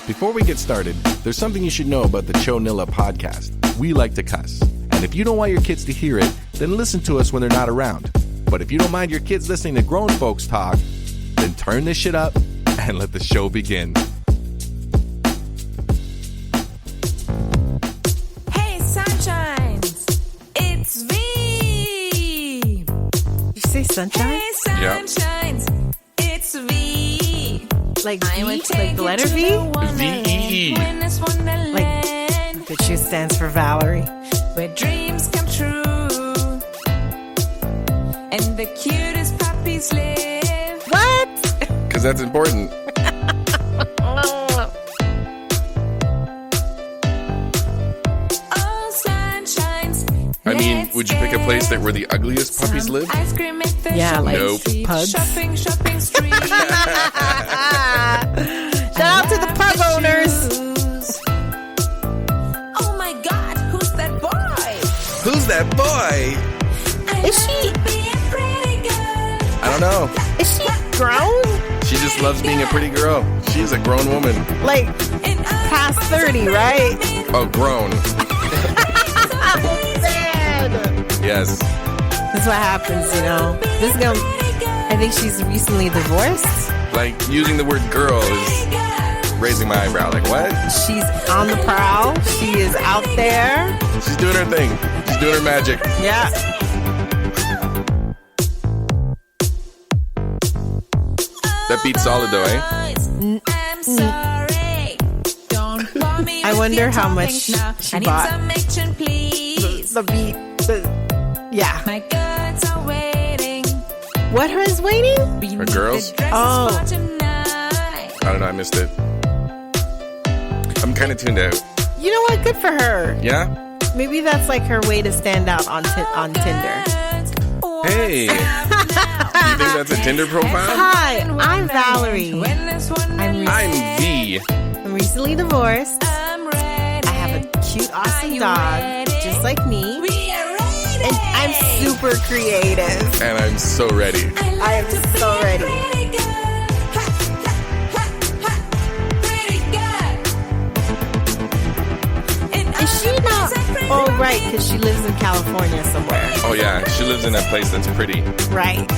Before we get started, there's something you should know about the CHO NILLA podcast. We like to cuss. And if you don't want your kids to hear it, then listen to us when they're not around. But if you don't mind your kids listening to grown folks talk, then turn this shit up and let the show begin. Hey, sunshines! It's V! You say sunshine? Hey, sunshines! It's V! Like V? Like the letter V? V-E-E. Like the Q stands for Valerie. Where dreams come true and the cutest puppies live. What? Because that's important. All sunshines. I mean, would you pick a place that where the ugliest puppies live? Ice cream at the Yeah, like Nope. pugs. shopping street. Shout out to the pug owners. Oh my God, who's that boy? Who's that boy? Is she? I don't know. Is she grown? She just loves being a pretty girl. She's a grown woman. Like past 30, right? Oh, grown. Yes. That's what happens, you know. This girl, I think she's recently divorced. Like, using the word girl is raising my eyebrow. Like, what? She's on the prowl. She is out there. She's doing her thing. She's doing her magic. Yeah. That beats solid, though, eh? I'm sorry. Don't bore me I with wonder your how much topics now. she I need bought. some action, please. The beat. Yeah. My guts are waiting. What is waiting? Her girls? Oh. I don't know. I missed it. I'm kind of tuned out. You know what? Good for her. Yeah? Maybe that's like her way to stand out on Tinder. Hey. Do you think that's a Tinder profile? Hi, I'm Valerie. I'm V. I'm recently divorced. I have a cute, awesome dog, just like me. And I'm super creative. And I'm so ready. I am so ready. Is she not? Oh, right, because she lives in California somewhere. Oh, yeah. She lives in a place that's pretty. Right.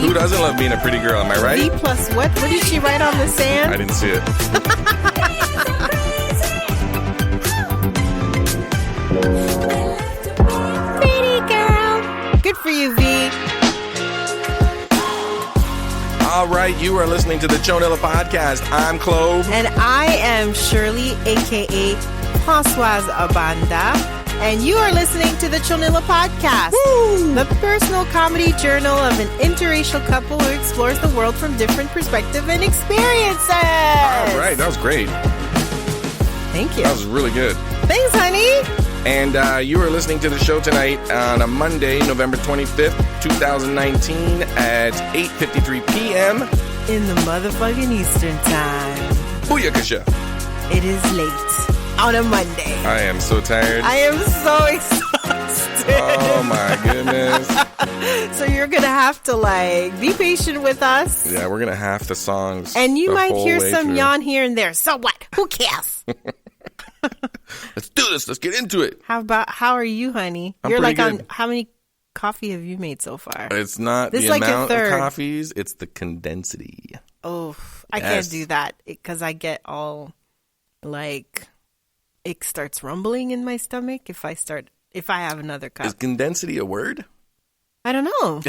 Who doesn't love being a pretty girl? Am I right? V plus what? What did she write on the sand? I didn't see it. Pretty girl. Good for you, V. All right. You are listening to the CHO NILLA podcast. I'm Clove. And I am Shirley, a.k.a. Françoise Abanda. And you are listening to the chonilla-podcast, the personal comedy journal of an interracial couple who explores the world from different perspectives and experiences. All right. That was great. Thank you. That was really good. Thanks, honey. And you are listening to the show tonight on a Monday, November 25th, 2019 at 8:53 p.m. In the motherfucking Eastern time. Booyakasha. It is late on a Monday. I am so tired. I am so exhausted. Oh, my goodness. So you're going to have to, be patient with us. Yeah, we're going to have the songs. And you the might whole hear way some through. yawn here and there. So what? Who cares? Let's do this. Let's get into it. How are you, honey? I'm You're pretty on good. how many coffee have you made so far? It's not This the is like your amount of third. coffees, it's the condensity. Oh, I Yes. can't do that because I get all it starts rumbling in my stomach if I have another cup. Is condensity a word? I don't know.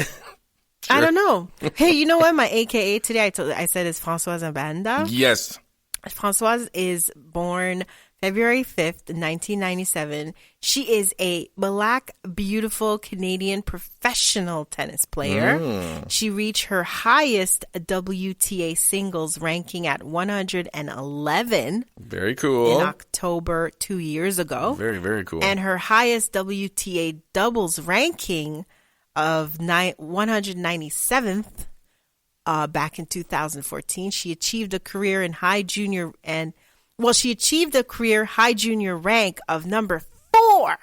I don't know. Hey, you know what? My AKA today, I said is Françoise Abanda. Yes. Françoise is born February 5th, 1997. She is a black, beautiful Canadian professional tennis player. She reached her highest WTA singles ranking at 111 Very cool. in October 2 years ago. Very, very cool. And her highest WTA doubles ranking of 197th back in 2014. She achieved a career high junior rank of number 4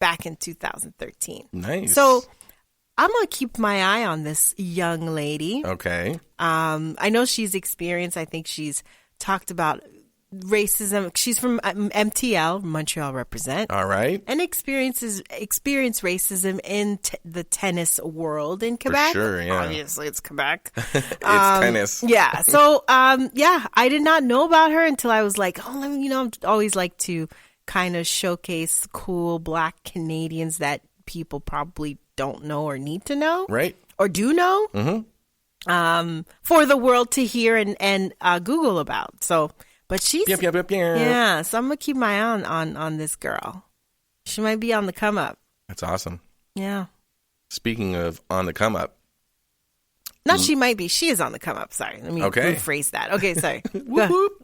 back in 2013. Nice. So I'm going to keep my eye on this young lady. Okay. I know she's experienced, I think she's talked about racism. She's from MTL, Montreal Represent. All right. And experienced racism in the tennis world in Quebec. For sure, yeah. Obviously, it's Quebec. It's tennis. Yeah. So, I did not know about her until I was like, I always like to kind of showcase cool Black Canadians that people probably don't know or need to know. Right. Or do know. Mm-hmm. For the world to hear and Google about. So, but she's... Yep. Yeah, so I'm going to keep my eye on this girl. She might be on the come up. That's awesome. Yeah. Speaking of on the come up. Not she might be. She is on the come up. Sorry. Let me rephrase that. Okay, sorry. Whoop, whoop.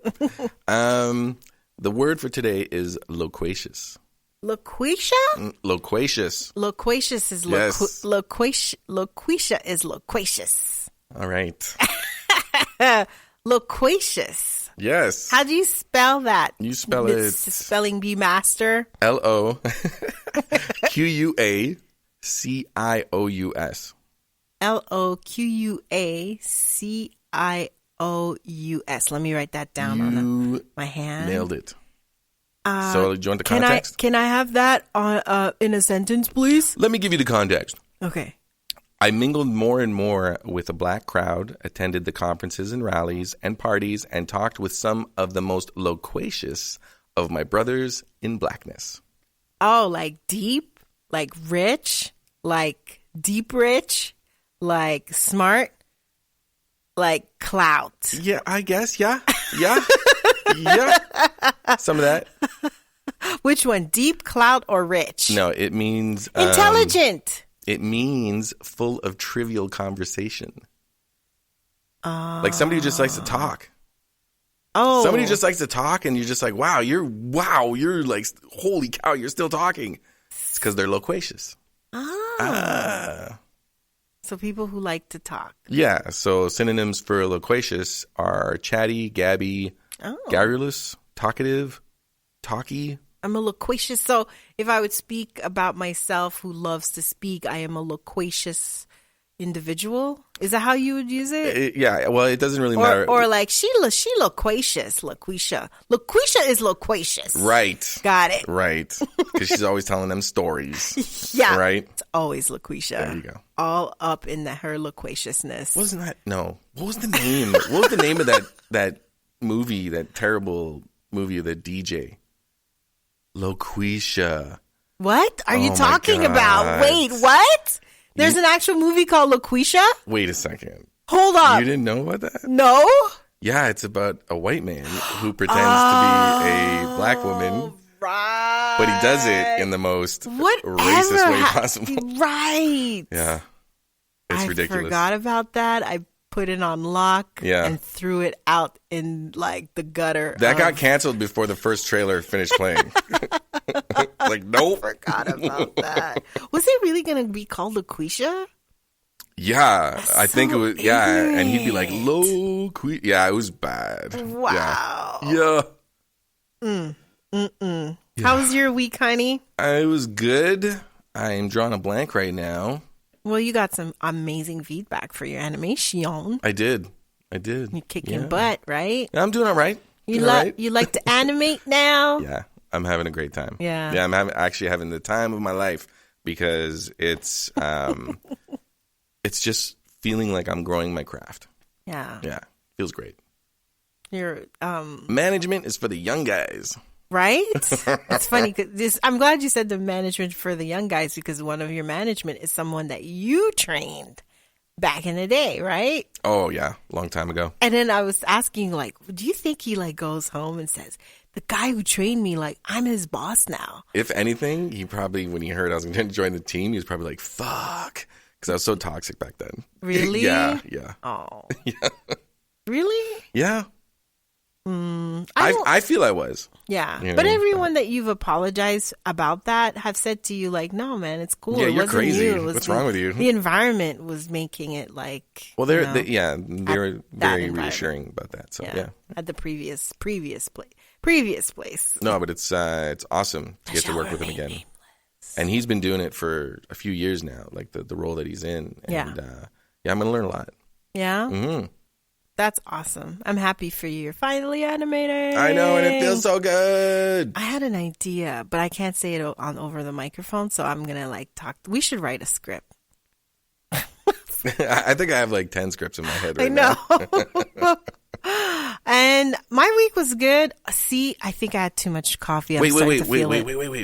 The word for today is loquacious. Loquacia? Loquacious. Loquacious is Yes. Loquacia is loquacious. All right. Loquacious. Yes. How do you spell that? You spell it Spelling bee master. LOQUACIOUS. LOQUACIOUS. Let me write that down on my hand. Nailed it. So, do you want the context? Can I have that in a sentence, please? Let me give you the context. Okay. I mingled more and more with a Black crowd, attended the conferences and rallies and parties, and talked with some of the most loquacious of my brothers in Blackness. Oh, like deep, like rich, like deep rich, like smart, like clout. Yeah, I guess. Yeah. Yeah. Yeah. Some of that. Which one? Deep, clout, or rich? No, it means... intelligent. It means full of trivial conversation. Like somebody who just likes to talk. Oh. Somebody who just likes to talk and you're just like, wow, you're like, holy cow, you're still talking. It's because they're loquacious. So people who like to talk. Yeah, so synonyms for loquacious are chatty, gabby, garrulous, talkative, talky. I'm a loquacious. So if I would speak about myself who loves to speak, I am a loquacious individual. Is that how you would use it? Yeah, well, it doesn't really matter. Or like she loquacious. Loquacia is loquacious. Right. Got it. Right. Because she's always telling them stories. Yeah. Right? It's always loquacia. There you go. All up in her loquaciousness. Wasn't that? No. What was the name? What was the name of that movie, that terrible movie of the DJ? Loquacia. What are you talking God. about? Wait, what? There's an actual movie called Loquacia? Wait a second. Hold up. You didn't know about that? No? Yeah, it's about a white man who pretends to be a Black woman. Right. But he does it in the most racist way possible. Right. Yeah. It's ridiculous. I forgot about that. I put it on lock and threw it out in like the gutter. That got canceled before the first trailer finished playing. Like, nope. I forgot about that. Was it really going to be called Loquacia? Yeah, I think it was. Yeah, and he'd be like, "Loquacia." Yeah, it was bad. Wow. Yeah. Yeah. How was your week, honey? It was good. I'm drawing a blank right now. Well, you got some amazing feedback for your animation. I did. You're kicking butt, right? I'm doing all right. You like to animate now? Yeah, I'm having a great time. Yeah, I'm actually having the time of my life because it's it's just feeling like I'm growing my craft. Yeah, feels great. Your management is for the young guys. Right? It's funny. I'm glad you said the management for the young guys because one of your management is someone that you trained back in the day, right? Oh, yeah. Long time ago. And then I was asking, like, do you think he, like, goes home and says, the guy who trained me, like, I'm his boss now? If anything, he probably, when he heard I was going to join the team, he was probably like, fuck. Because I was so toxic back then. Really? Yeah. Oh. Yeah. Really? Yeah. I feel I was. Yeah. You know, but everyone that you've apologized about that have said to you, like, no, man, it's cool. Yeah, it you're wasn't crazy. You. It was What's wrong with you? The environment was making it like. Well, they were very reassuring about that. So, yeah. At the previous place. No, but it's awesome to get to work with them again. And he's been doing it for a few years now, like the role that he's in. And, I'm going to learn a lot. Yeah? Mm-hmm. That's awesome. I'm happy for you. You're finally animating. I know, and it feels so good. I had an idea, but I can't say it over the microphone, so I'm going to talk. We should write a script. I think I have 10 scripts in my head right now. now. And my week was good. See, I think I had too much coffee. Wait.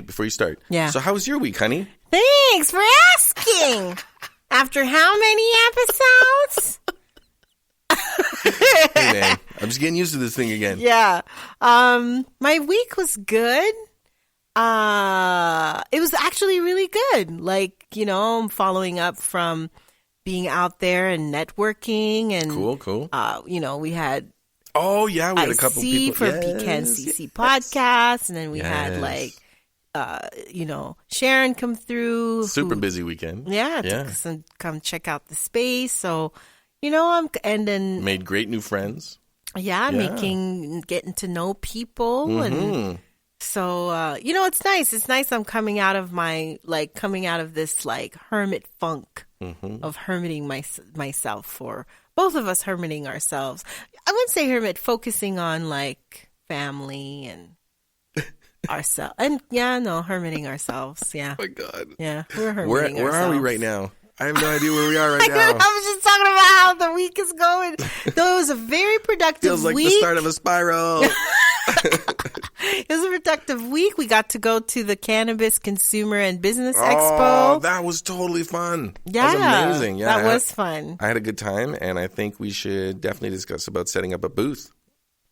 Before you start. Yeah. So how was your week, honey? Thanks for asking. After how many episodes? Hey, man. I'm just getting used to this thing again. Yeah. My week was good. It was actually really good. I'm following up from being out there and networking and cool. We had we had a couple people for Pecan CC podcast, and then we had Sharon come through. Super busy weekend. To come check out the space. So, and then made great new friends. Getting to know people and. So, it's nice. It's nice I'm coming out of this hermit funk of hermiting myself, or both of us hermiting ourselves. I wouldn't say hermit, focusing on family and ourselves. And hermiting ourselves. Yeah. Oh my God. Yeah. We're hermiting Where are we right now? I have no idea where we are right now. I was just talking about how the week is going. Though it was a very productive Feels like week. the start of a spiral. It was a productive week. We got to go to the Cannabis Consumer and Business Expo. Oh, that was totally fun. Yeah. That was amazing. Yeah, that was fun. I had a good time, and I think we should definitely discuss about setting up a booth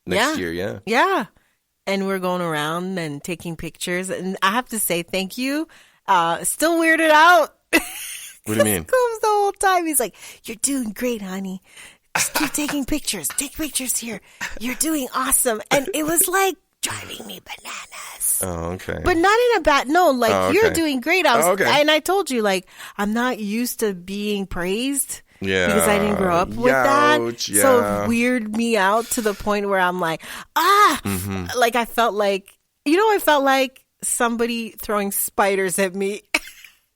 next year. Yeah. Yeah. And we're going around and taking pictures. And I have to say thank you. Still weirded out. What do you mean? Comes the whole time. He's like, "You're doing great, honey. Just keep taking pictures. Take pictures here. You're doing awesome." And it was driving me bananas. Oh, okay. But not in a bad, no, okay. You're doing great. Okay. And I told you, I'm not used to being praised. Yeah. Because I didn't grow up with that. Yeah. So it weirded me out to the point where I'm like, I felt I felt like somebody throwing spiders at me.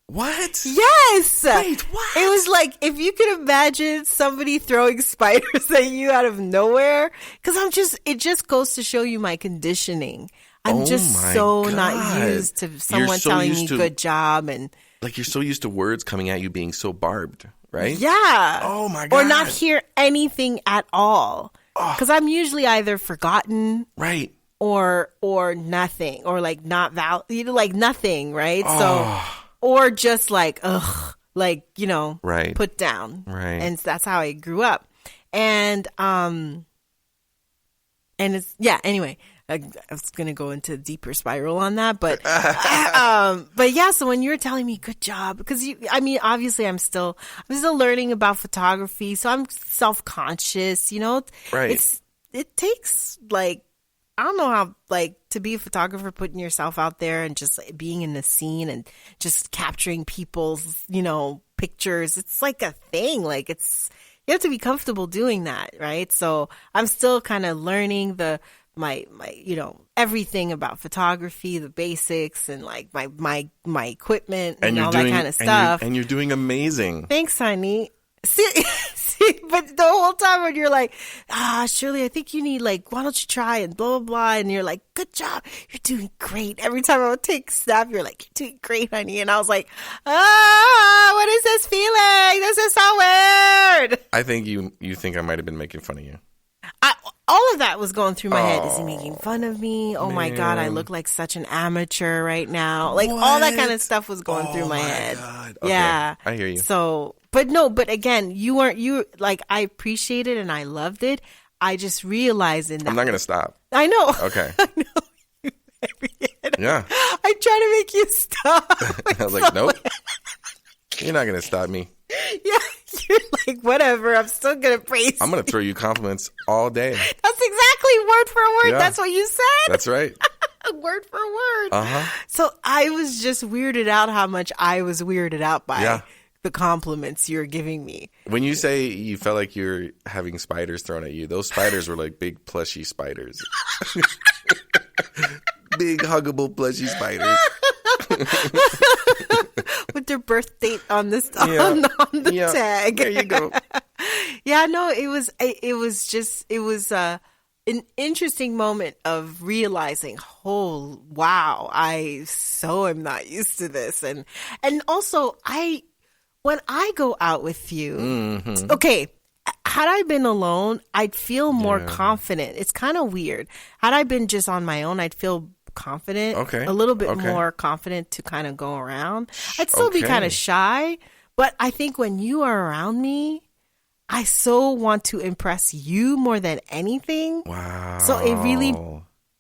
What? Yes. Wait, what? It was if you could imagine somebody throwing spiders at you out of nowhere. Because it just goes to show you my conditioning. I'm not used to someone telling me good job. And you're so used to words coming at you being so barbed, right? Yeah. Oh my God. Or not hear anything at all. Because I'm usually either forgotten. Right. Or nothing. Or not nothing, right? So... Or just right. Put down. Right. And that's how I grew up. And it's, anyway, I was going to go into a deeper spiral on that, but so when you were telling me good job, because obviously I'm still learning about photography. So I'm self-conscious, right. It takes I don't know how, to be a photographer, putting yourself out there and just being in the scene and just capturing people's, pictures. It's a thing. You have to be comfortable doing that, right? So I'm still kind of learning my everything about photography, the basics, and my equipment and all that kind of stuff. And you're doing amazing. Thanks, honey. See, but the whole time when you're Shirley, I think you need why don't you try and blah, blah, blah. And you're good job. You're doing great. Every time I would take snap, you're you're doing great, honey. And I was what is this feeling? This is so weird. I think you think I might have been making fun of you. All of that was going through my head. Is he making fun of me? Oh, man. My God, I look like such an amateur right now. All that kind of stuff was going through my head. God. Okay. Yeah. I hear you. So, but again, I appreciate it and I loved it. I just realized in that. I'm not going to stop. I know. Okay. I know. Yeah. I try to make you stop. I was nope. You're not going to stop me. Yeah. You're whatever. I'm still going to praise I'm going to throw you compliments all day. That's exactly word for word. Yeah. That's what you said. That's right. Word for word. Uh-huh. So I was just weirded out how much I was weirded out by the compliments you're giving me. When you say you felt like you're having spiders thrown at you, those spiders were big plushy spiders. Big huggable plushy spiders. with their birth date on this on the tag. There you go. Yeah, no, it was an interesting moment of realizing, oh wow, I so am not used to this, and also when I go out with you, okay. Had I been alone, I'd feel more confident. It's kind of weird. Had I been just on my own, I'd feel confident, a little bit more confident to kind of go around. I'd still be kind of shy, but I think when you are around me, I so want to impress you more than anything. Wow. So it really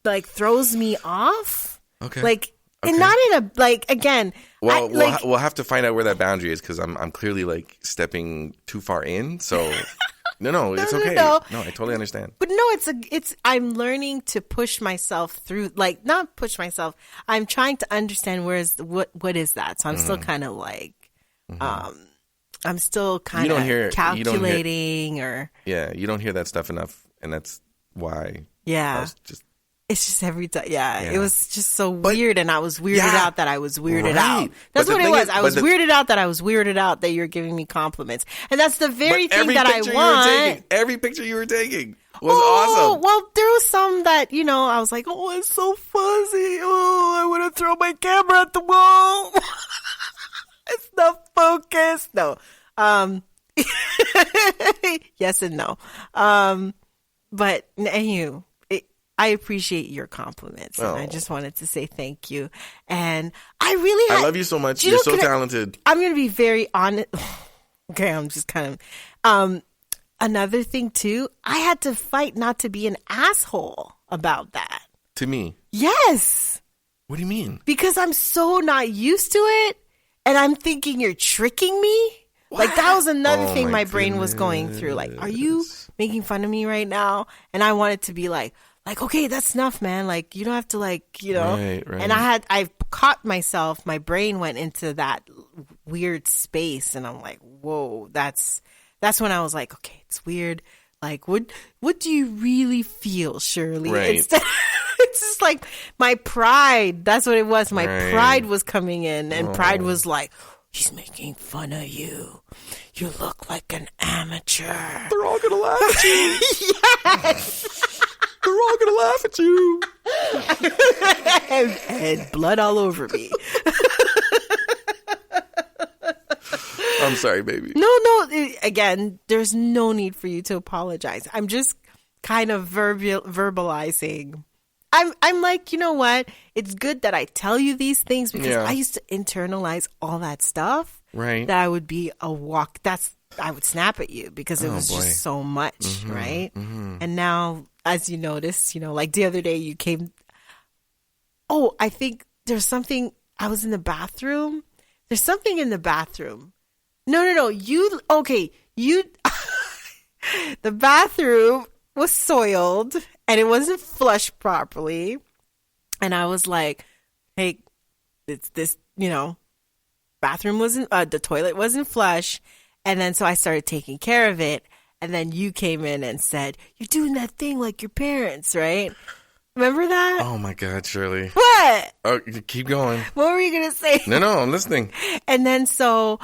like throws me off. Okay. Like, and not in a, like, again. Well, we'll have to find out where that boundary is, because I'm clearly like stepping too far in. So no, it's okay. No, I totally understand. But no, I'm learning to push myself through, like, not push myself. I'm trying to understand what is that. So I'm still kind of like, I'm still kind of calculating you don't hear that stuff enough, and that's why. Yeah. It's just every time. Yeah, it was just so weird, and I was weirded out that I was weirded out. That's what it was. I was weirded out that I was weirded out that you're giving me compliments, and that's the very thing that I want. Every picture you were taking was awesome. Well, there was some that, I was like, oh, it's so fuzzy. Oh, I want to throw my camera at the wall. It's not focused. No. Yes and no. But anyway. I appreciate your compliments, and I just wanted to say thank you. And I love you so much. You're so talented. I'm going to be very honest. Okay, I'm just kind of. Another thing too, I had to fight not to be an asshole about that. To me? Yes. What do you mean? Because I'm so not used to it, and I'm thinking you're tricking me. What? Like, that was another thing my brain was going through. Like, are you making fun of me right now? And I wanted to be like, okay, that's enough, man. Like, you don't have to, like, Right. And I caught myself. My brain went into that weird space, and I'm like, whoa, that's when I was like, okay, it's weird. Like, what do you really feel, Shirley? Right. It's just like my pride. That's what it was. My pride was coming in, and pride was like, he's making fun of you. You look like an amateur. They're all gonna laugh at you. Yes. They're all gonna laugh at you. And blood all over me. I'm sorry, baby. No. Again, there's no need for you to apologize. I'm just kind of verbalizing. I'm like, you know what? It's good that I tell you these things, because I used to internalize all that stuff. Right. That I would be I would snap at you because it was just so much, right? Mm-hmm. And now, as you notice, like the other day you came. Oh, I think there's something. I was in the bathroom. There's something in the bathroom. No. You. The bathroom was soiled and it wasn't flushed properly. And I was like, hey, it's this, bathroom wasn't, the toilet wasn't flush. And then so I started taking care of it. And then you came in and said, you're doing that thing like your parents, right? Remember that? Oh my God, Shirley. What? Oh, keep going. What were you going to say? No, I'm listening. And then so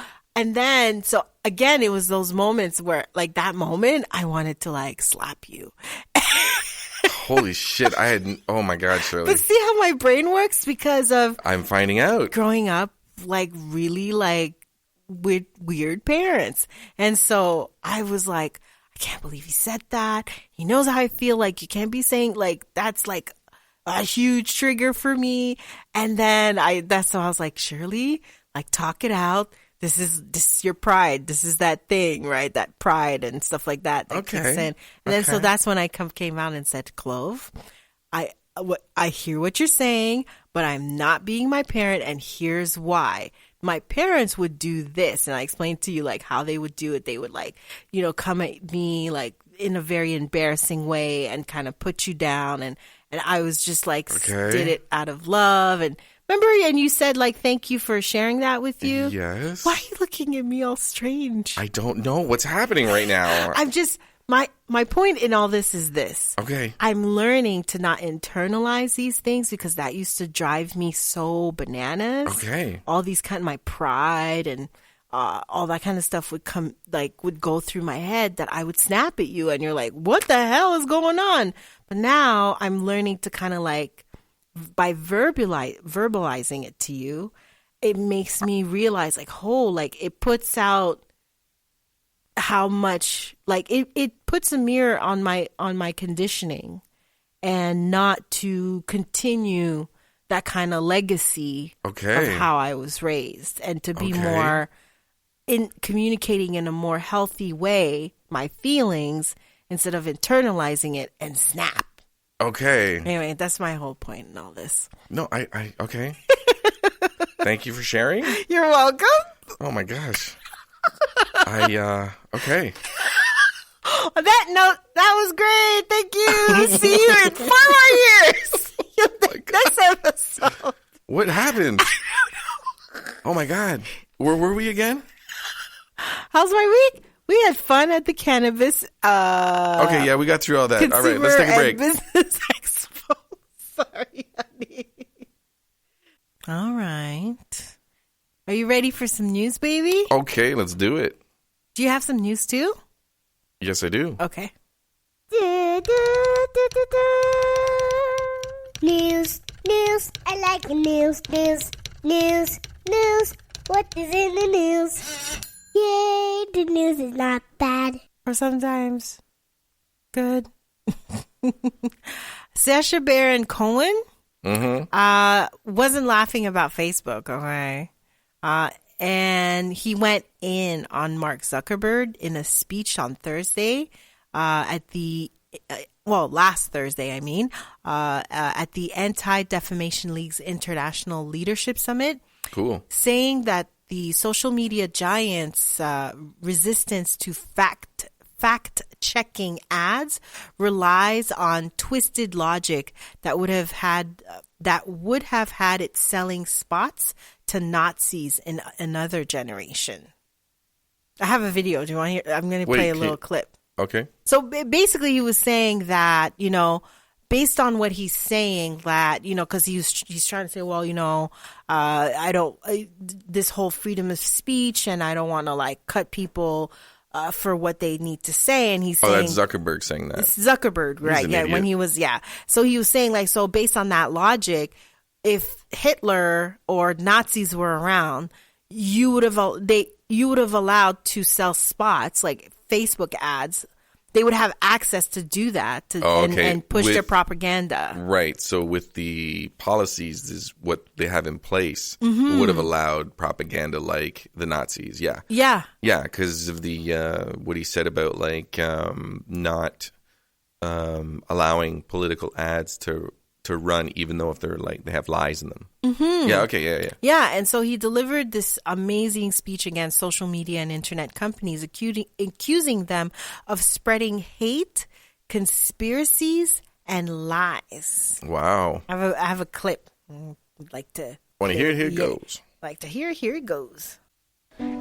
again, it was those moments where, like, that moment, I wanted to, like, slap you. Holy shit. Oh my God, Shirley. But see how my brain works? Because of I'm finding out. Growing up, like, really, like, with weird parents. And so I was like, I can't believe he said that. He knows how I feel. Like, you can't be saying, like, that's, like, a huge trigger for me. And then so I was like, Shirley, like, talk it out. This is your pride. This is that thing, right? That pride and stuff like that kicks in. And then so that's when I came out and said, Clove, I hear what you're saying, but I'm not being my parent, and here's why. My parents would do this, and I explained to you, like, how they would do it. They would, like, come at me, like, in a very embarrassing way and kind of put you down. And I was just, like, did it out of love. And remember, and you said, like, thank you for sharing that with you? Yes. Why are you looking at me all strange? I don't know what's happening right now. My point in all this is this. Okay. I'm learning to not internalize these things because that used to drive me so bananas. Okay. All these my pride and all that kind of stuff would go through my head that I would snap at you and you're like, what the hell is going on? But now I'm learning to kind of by verbalizing it to you, it makes me realize it puts out how much it puts a mirror on my conditioning and not to continue that kind of legacy of how I was raised and to be more in communicating in a more healthy way my feelings instead of internalizing it and snap. Okay. Anyway, that's my whole point in all this. No, I okay. Thank you for sharing. You're welcome. Oh my gosh. Okay. On that note, that was great. Thank you. See you in 4 more years. Next episode. What happened? Oh my God. Where were we again? How's my week? We had fun at the Cannabis okay, yeah, we got through all that. All right, let's take a break. Business Expo. Sorry, honey. All right. Are you ready for some news, baby? Okay, let's do it. Do you have some news too? Yes, I do. Okay. News, I like the news. What is in the news? Yay, the news is not bad. Or sometimes good. Sacha-Baron-Cohen wasn't laughing about Facebook, okay? And he went in on Mark Zuckerberg in a speech on Thursday last Thursday, at the Anti-Defamation League's International Leadership Summit. Cool. Saying that the social media giants' resistance to fact-checking ads relies on twisted logic that would have had it selling spots to Nazis in another generation. I have a video. Do you want to hear? I'm going to play a little clip. Okay. So basically, he was saying that, based on what he's saying, that, because he's trying to say, well, this whole freedom of speech, and I don't want to cut people for what they need to say. And he's saying, that's Zuckerberg saying that. It's Zuckerberg, right? Yeah. Idiot. When he was, So he was saying so based on that logic, if Hitler or Nazis were around, you would have allowed to sell spots like Facebook ads. They would have access to do that and push their propaganda. Right. So with the policies is what they have in place would have allowed propaganda like the Nazis. Yeah. Yeah. Yeah, because of the what he said about not allowing political ads to run, even though if they're they have lies in them. Yeah. Okay. Yeah. Yeah. And so he delivered this amazing speech against social media and internet companies, accusing them of spreading hate, conspiracies, and lies. Wow. I have a clip. I'd like to. Want to hear it? Here it goes. Like to hear. Here it goes.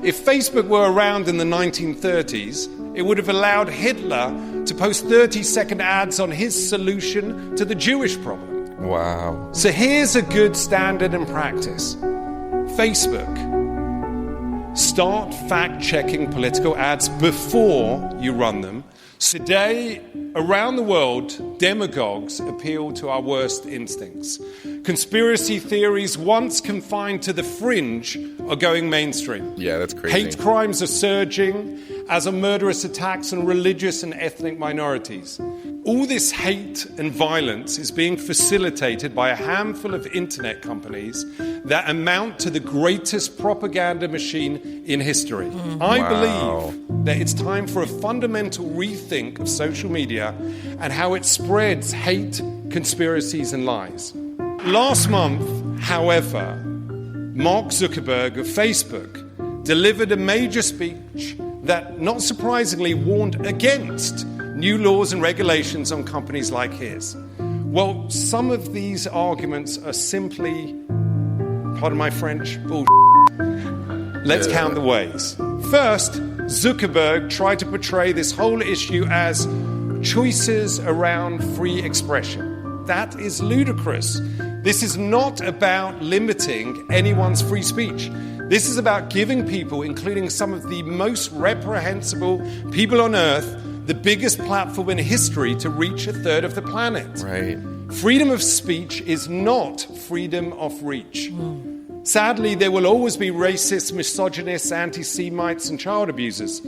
If Facebook were around in the 1930s, it would have allowed Hitler to post 30-second ads on his solution to the Jewish problem. Wow. So here's a good standard and practice. Facebook, start fact-checking political ads before you run them. Today, around the world, demagogues appeal to our worst instincts. Conspiracy theories, once confined to the fringe, are going mainstream. Yeah, that's crazy. Hate crimes are surging, as are murderous attacks on religious and ethnic minorities. All this hate and violence is being facilitated by a handful of internet companies that amount to the greatest propaganda machine in history. I believe that it's time for a fundamental rethink of social media and how it spreads hate, conspiracies, and lies. Last month, however, Mark Zuckerberg of Facebook delivered a major speech that, not surprisingly, warned against new laws and regulations on companies like his. Well, some of these arguments are simply, pardon my French, bullshit. Let's count the ways. First, Zuckerberg tried to portray this whole issue as choices around free expression. That is ludicrous. This is not about limiting anyone's free speech. This is about giving people, including some of the most reprehensible people on earth, the biggest platform in history to reach a third of the planet. Right. Freedom of speech is not freedom of reach. Sadly, there will always be racists, misogynists, anti-Semites, and child abusers.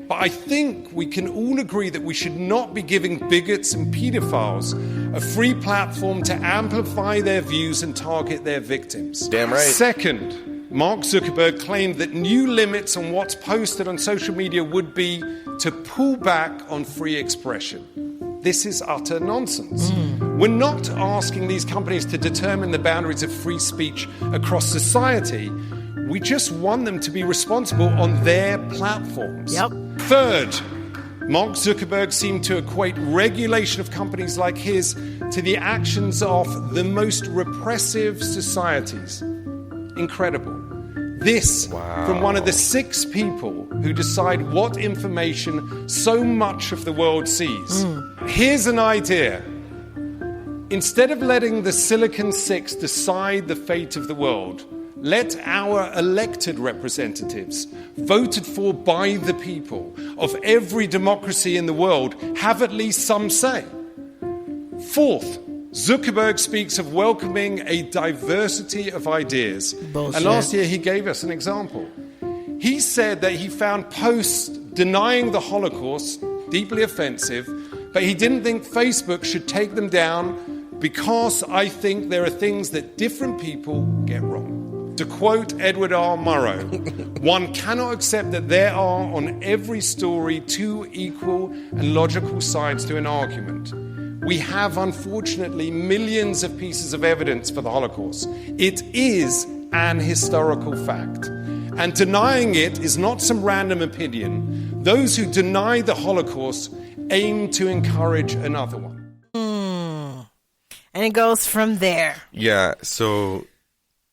But I think we can all agree that we should not be giving bigots and pedophiles a free platform to amplify their views and target their victims. Damn right. Second, Mark Zuckerberg claimed that new limits on what's posted on social media would be to pull back on free expression. This is utter nonsense. We're not asking these companies to determine the boundaries of free speech across society. We just want them to be responsible on their platforms. Yep. Third, Mark Zuckerberg seemed to equate regulation of companies like his to the actions of the most repressive societies. Incredible. This from one of the 6 people who decide what information so much of the world sees. Here's an idea. Instead of letting the Silicon Six decide the fate of the world, let our elected representatives, voted for by the people of every democracy in the world, have at least some say. Fourth, Zuckerberg speaks of welcoming a diversity of ideas. Bullshit. And last year he gave us an example. He said that he found posts denying the Holocaust deeply offensive, but he didn't think Facebook should take them down because I think there are things that different people get wrong. To quote Edward R. Murrow, one cannot accept that there are on every story 2 equal and logical sides to an argument. We have, unfortunately, millions of pieces of evidence for the Holocaust. It is an historical fact. And denying it is not some random opinion. Those who deny the Holocaust aim to encourage another one. And it goes from there. Yeah, so,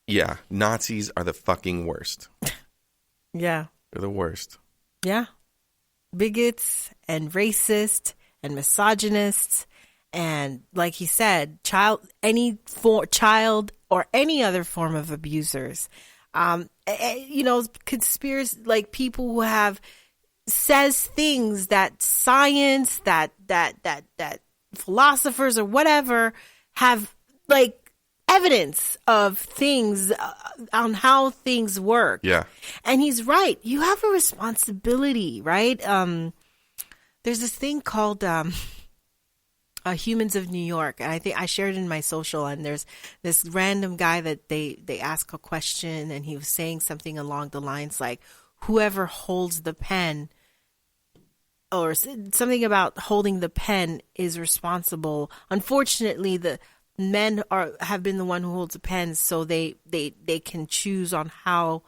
yeah, Nazis are the fucking worst. Yeah. They're the worst. Yeah. Bigots and racists and misogynists. And like he said, child or any other form of abusers. Conspiracy, like people who have says things that science, that philosophers or whatever have like evidence of things on how things work. Yeah. And he's right. You have a responsibility, right? There's this thing called Humans of New York, and I think I shared it in my social, and there's this random guy that they ask a question, and he was saying something along the lines like, whoever holds the pen, or something about holding the pen, is responsible. Unfortunately, the men have been the one who holds the pen, so they can choose on how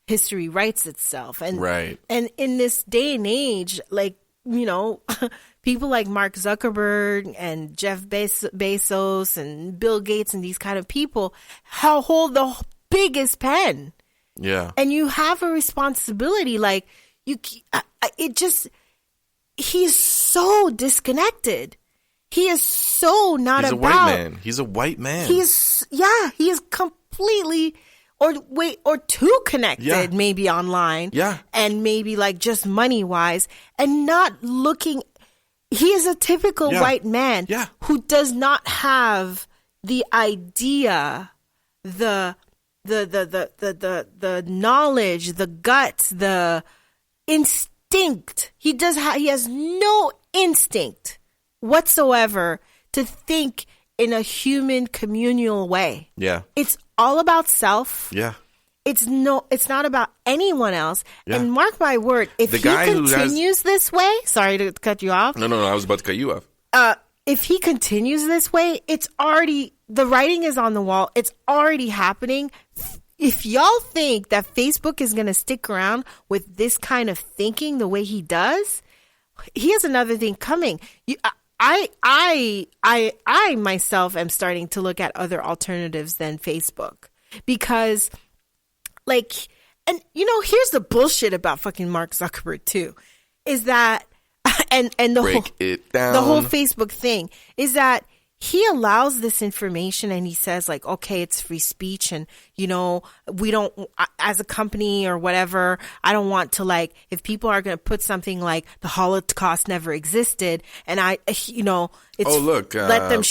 history writes itself. And right. And in this day and age, like, people like Mark Zuckerberg and Jeff Bezos and Bill Gates and these kind of people hold the biggest pen. Yeah. And you have a responsibility. Like, he's so disconnected. He is so not He's about. a white man. He's a white man. He is completely or too connected, maybe online. Yeah. And maybe like just money wise, and not looking. He is a typical white man who does not have the idea, the knowledge, the guts, the instinct. He has no instinct whatsoever to think in a human communal way. Yeah. It's all about self. Yeah. It's not about anyone else. Yeah. And mark my word, if he continues this way, sorry to cut you off. No, I was about to cut you off. If he continues this way, the writing is on the wall. It's already happening. If y'all think that Facebook is going to stick around with this kind of thinking the way he does, he has another thing coming. I myself am starting to look at other alternatives than Facebook, because like And, here's the bullshit about fucking Mark Zuckerberg, too, is that, and the Break it down. The whole Facebook thing is that he allows this information and he says like, okay, it's free speech. And, we don't, as a company or whatever, I don't want to like, if people are going to put something like the Holocaust never existed and it's, look, let them,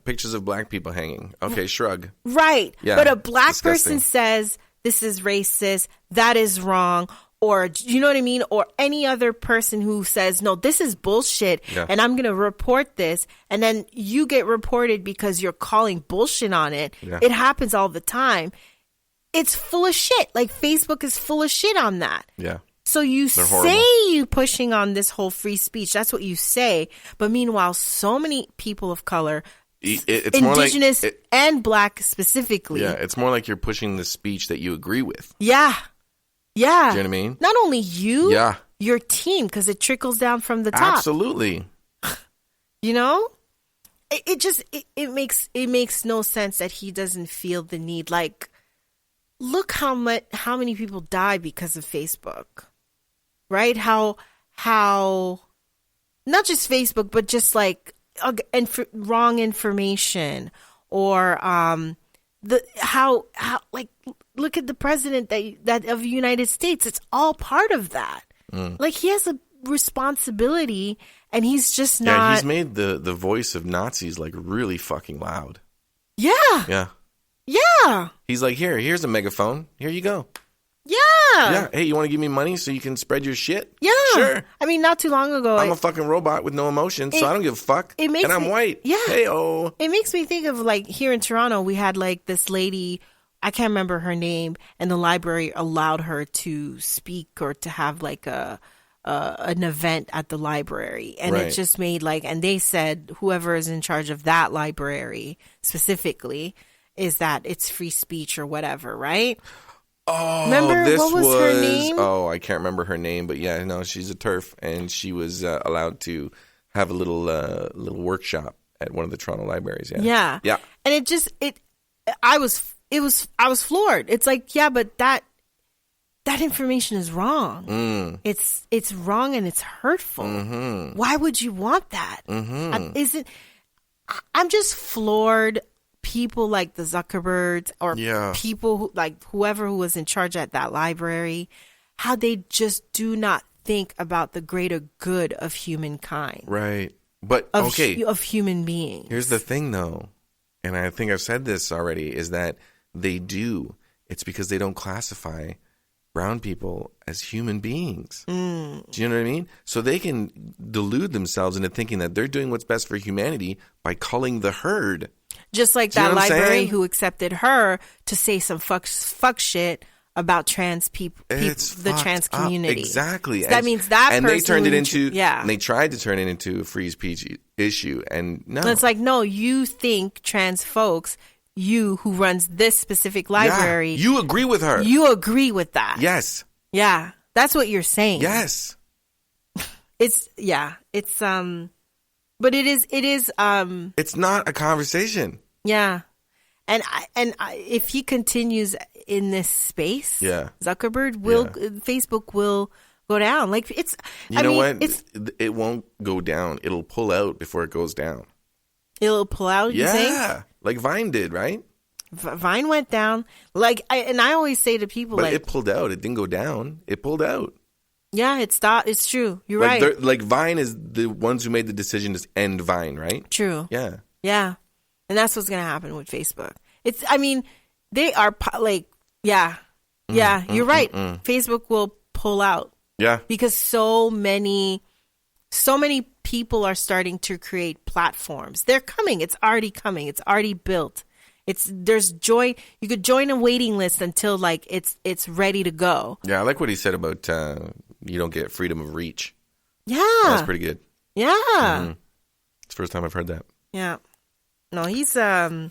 pictures of black people hanging. Okay, shrug. Right. Yeah, but a black disgusting. person says this is racist, that is wrong. Or, you know what I mean? Or any other person who says, no, this is bullshit and I'm going to report this. And then you get reported because you're calling bullshit on it. Yeah. It happens all the time. It's full of shit. Like Facebook is full of shit on that. Yeah. So you say you pushing on this whole free speech. That's what you say. But meanwhile, so many people of color, it's indigenous more like and black specifically. Yeah, it's more like you're pushing the speech that you agree with. Yeah. Yeah. Do you know what I mean? Not only you, your team, because it trickles down from the top. Absolutely. It makes no sense that he doesn't feel the need. Like, look how many people die because of Facebook, right? How not just Facebook, but just like wrong information or how like. Look at the president that of the United States. It's all part of that. Like he has a responsibility, and he's just not. Yeah, he's made the voice of Nazis like really fucking loud. Yeah. Yeah. Yeah. He's like, here's a megaphone. Here you go. Yeah. Yeah. Hey, you want to give me money so you can spread your shit? Yeah. Sure. I mean, not too long ago, I'm a fucking robot with no emotions, so I don't give a fuck. And I'm white. Yeah. Hey-oh. It makes me think of like here in Toronto, we had like this lady. I can't remember her name, and the library allowed her to speak or to have like an event at the library, and it just made like, and they said whoever is in charge of that library specifically is that it's free speech or whatever, right? Oh, remember what was her name? Oh, I can't remember her name, but yeah, no, she's a TERF, and she was allowed to have a little workshop at one of the Toronto libraries. Yeah, yeah, and I was floored. It's like, yeah, but that information is wrong. It's wrong and it's hurtful. Why would you want that? I'm just floored. People like the Zuckerbergs or people who, like whoever who was in charge at that library, how they just do not think about the greater good of humankind. Right. But of human beings. Here's the thing though, and I think I've said this already, is that they do. It's because they don't classify brown people as human beings. Do you know what I mean? So they can delude themselves into thinking that they're doing what's best for humanity by culling the herd. Just like that library who accepted her to say some fuck shit about trans people, the trans community. Exactly. So that means that and person they turned it into and they tried to turn it into a free speech issue, and no. It's like, no, you think trans folks, you who runs this specific library, you agree with her. You agree with that. Yes. Yeah. That's what you're saying. Yes. But it is it's not a conversation. Yeah. And if he continues in this space, Zuckerberg Facebook will go down. Like it's, it won't go down. It'll pull out before it goes down. It'll pull out. You think? Like Vine did, right? Vine went down. Like, I always say to people, but like, it pulled out. It didn't go down. It pulled out. Yeah, it stopped. It's true. You're like right. Like Vine is the ones who made the decision to end Vine, right? True. Yeah. Yeah. And that's what's going to happen with Facebook. They are you're right. Facebook will pull out. Yeah. Because so many people are starting to create platforms. They're coming. It's already coming. It's already built. You could join a waiting list until like it's ready to go. Yeah, I like what he said about you don't get freedom of reach. Yeah. That's pretty good. Yeah. Mm-hmm. It's the first time I've heard that. Yeah. No, he's shout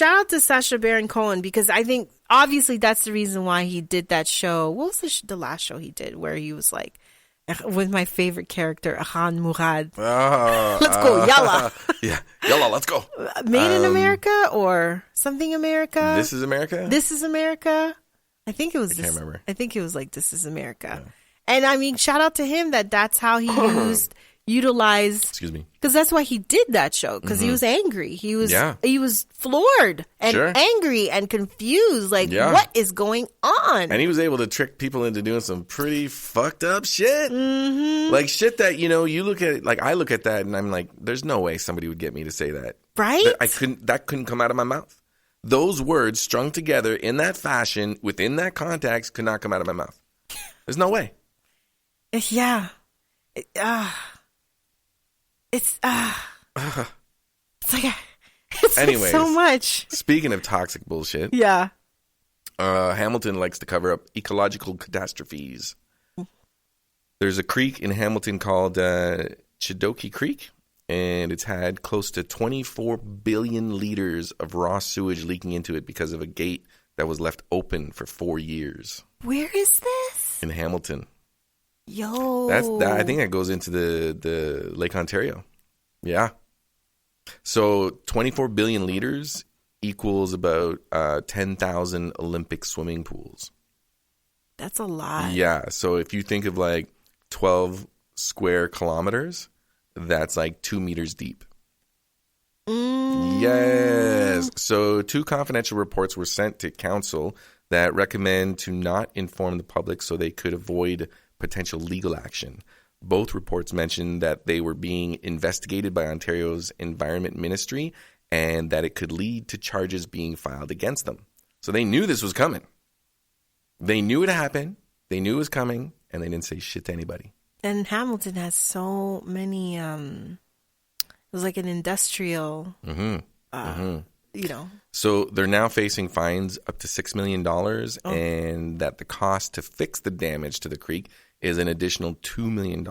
out to Sacha-Baron-Cohen, because I think obviously that's the reason why he did that show. What was the last show he did where he was like with my favorite character, Ahan Murad. Let's go, yalla. Yeah, yalla, let's go. Made in America or something America. This is America? This is America. I think it was. I can't remember. I think it was like This Is America. Yeah. And I mean, shout out to him that's how he utilized. Excuse me. Because that's why he did that show. Because he was angry. He was floored and angry and confused. Like, what is going on? And he was able to trick people into doing some pretty fucked up shit. Mm-hmm. Like shit that, you look at it, like I look at that and I'm like, there's no way somebody would get me to say that. Right? That couldn't come out of my mouth. Those words strung together in that fashion, within that context, could not come out of my mouth. There's no way. Yeah. It's like anyways, so much. Speaking of toxic bullshit. Yeah. Hamilton likes to cover up ecological catastrophes. There's a creek in Hamilton called Chidoki Creek, and it's had close to 24 billion liters of raw sewage leaking into it because of a gate that was left open for 4 years. Where is this? In Hamilton. Yo. I think that goes into the Lake Ontario. Yeah. So 24 billion liters equals about 10,000 Olympic swimming pools. That's a lot. Yeah. So if you think of like 12 square kilometers, that's like 2 meters deep. Yes. So 2 confidential reports were sent to council that recommend to not inform the public so they could avoid potential legal action. Both reports mentioned that they were being investigated by Ontario's Environment Ministry and that it could lead to charges being filed against them. So they knew this was coming. They knew it happened. They knew it was coming, and they didn't say shit to anybody. And Hamilton has so many, it was like an industrial, So they're now facing fines up to $6 million, and that the cost to fix the damage to the creek is an additional $2 million.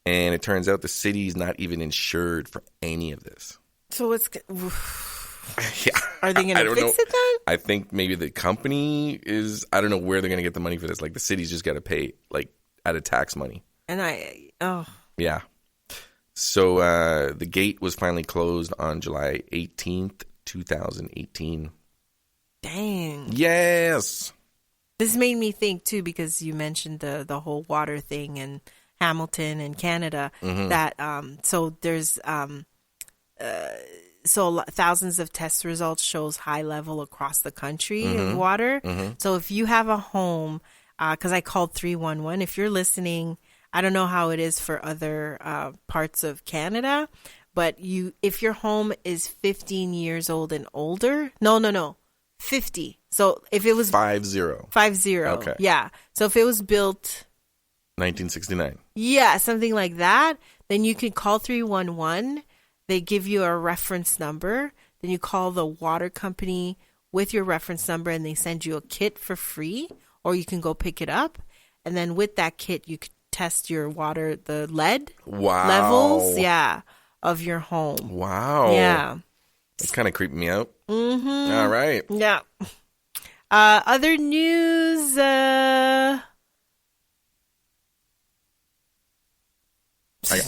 And it turns out the city's not even insured for any of this. So it's... Yeah. Are they going to fix it then? I think maybe the company is... I don't know where they're going to get the money for this. Like, the city's just got to pay, like, out of tax money. Yeah. So the gate was finally closed on July 18th, 2018. Dang. Yes. This made me think, too, because you mentioned the whole water thing in Hamilton and Canada, that so there's thousands of test results shows high level across the country of water. So if you have a home, because I called 311, if you're listening, I don't know how it is for other parts of Canada, but if your home is 15 years old and older, no, 50. So if it was 50. Okay. Yeah. So if it was built 1969. Yeah, something like that, then you can call 311. They give you a reference number. Then you call the water company with your reference number and they send you a kit for free, or you can go pick it up. And then with that kit, you could test your water, the lead levels, of your home. Wow. Yeah. It's kind of creeping me out. All right. Yeah. Other news. I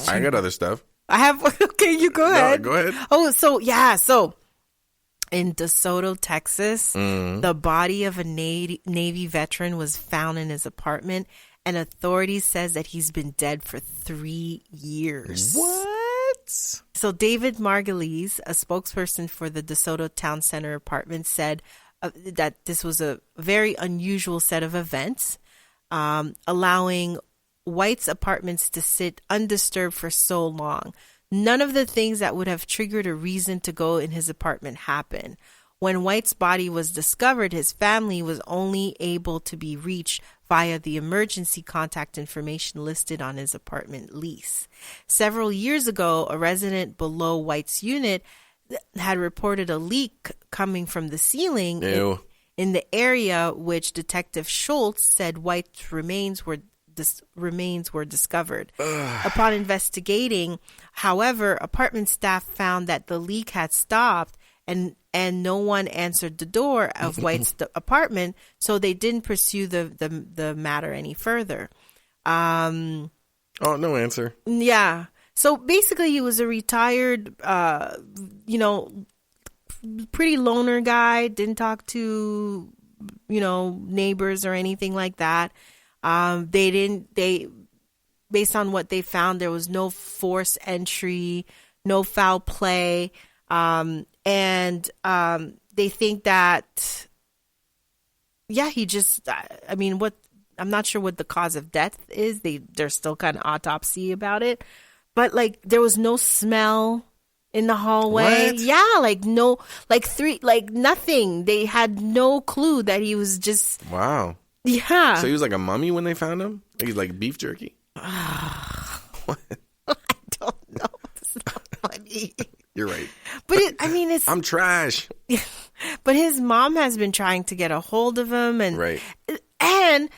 got other stuff. I have. Okay, you go ahead. No, go ahead. Oh, so in DeSoto, Texas, the body of a Navy veteran was found in his apartment, and authorities says that he's been dead for 3 years. What? So David Margulies, a spokesperson for the DeSoto Town Center apartment, said that this was a very unusual set of events, allowing White's apartments to sit undisturbed for so long. None of the things that would have triggered a reason to go in his apartment happened. When White's body was discovered, his family was only able to be reached via the emergency contact information listed on his apartment lease. Several years ago, a resident below White's unit had reported a leak coming from the ceiling in the area, which Detective Schultz said White's remains were discovered. Upon investigating, however, apartment staff found that the leak had stopped and no one answered the door of White's apartment, so they didn't pursue the matter any further. No answer. Yeah. So basically, he was a retired, pretty loner guy. Didn't talk to neighbors or anything like that. Based on what they found, there was no forced entry, no foul play. And they think that, he just, I'm not sure what the cause of death is. They're still kind of autopsy about it. But like, there was no smell in the hallway. What? Yeah, nothing. They had no clue that he was just. Wow. Yeah. So he was like a mummy when they found him? He's like beef jerky? What? I don't know. It's not funny. You're right. But it's. I'm trash. But his mom has been trying to get a hold of him, and right. And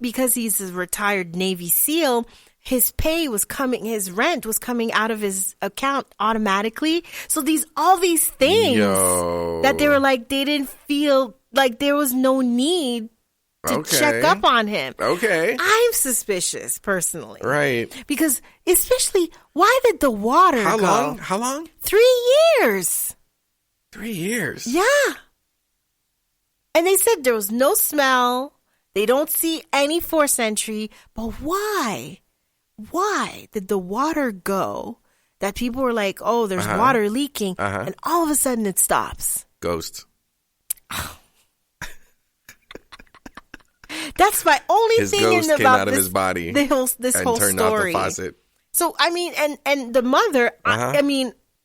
because he's a retired Navy SEAL, his rent was coming out of his account automatically. So all these things that they were like, they didn't feel like there was no need to check up on him. Okay. I'm suspicious personally. Right. Because especially, why did the water go? How long? 3 years. 3 years. Yeah. And they said there was no smell. They don't see any forced entry. But why? Why did the water go that people were like, oh, there's water leaking, and all of a sudden it stops? Ghosts. That's my only his thing ghost in came about out of this, his body. this whole turned story. off the faucet. So, and the mother,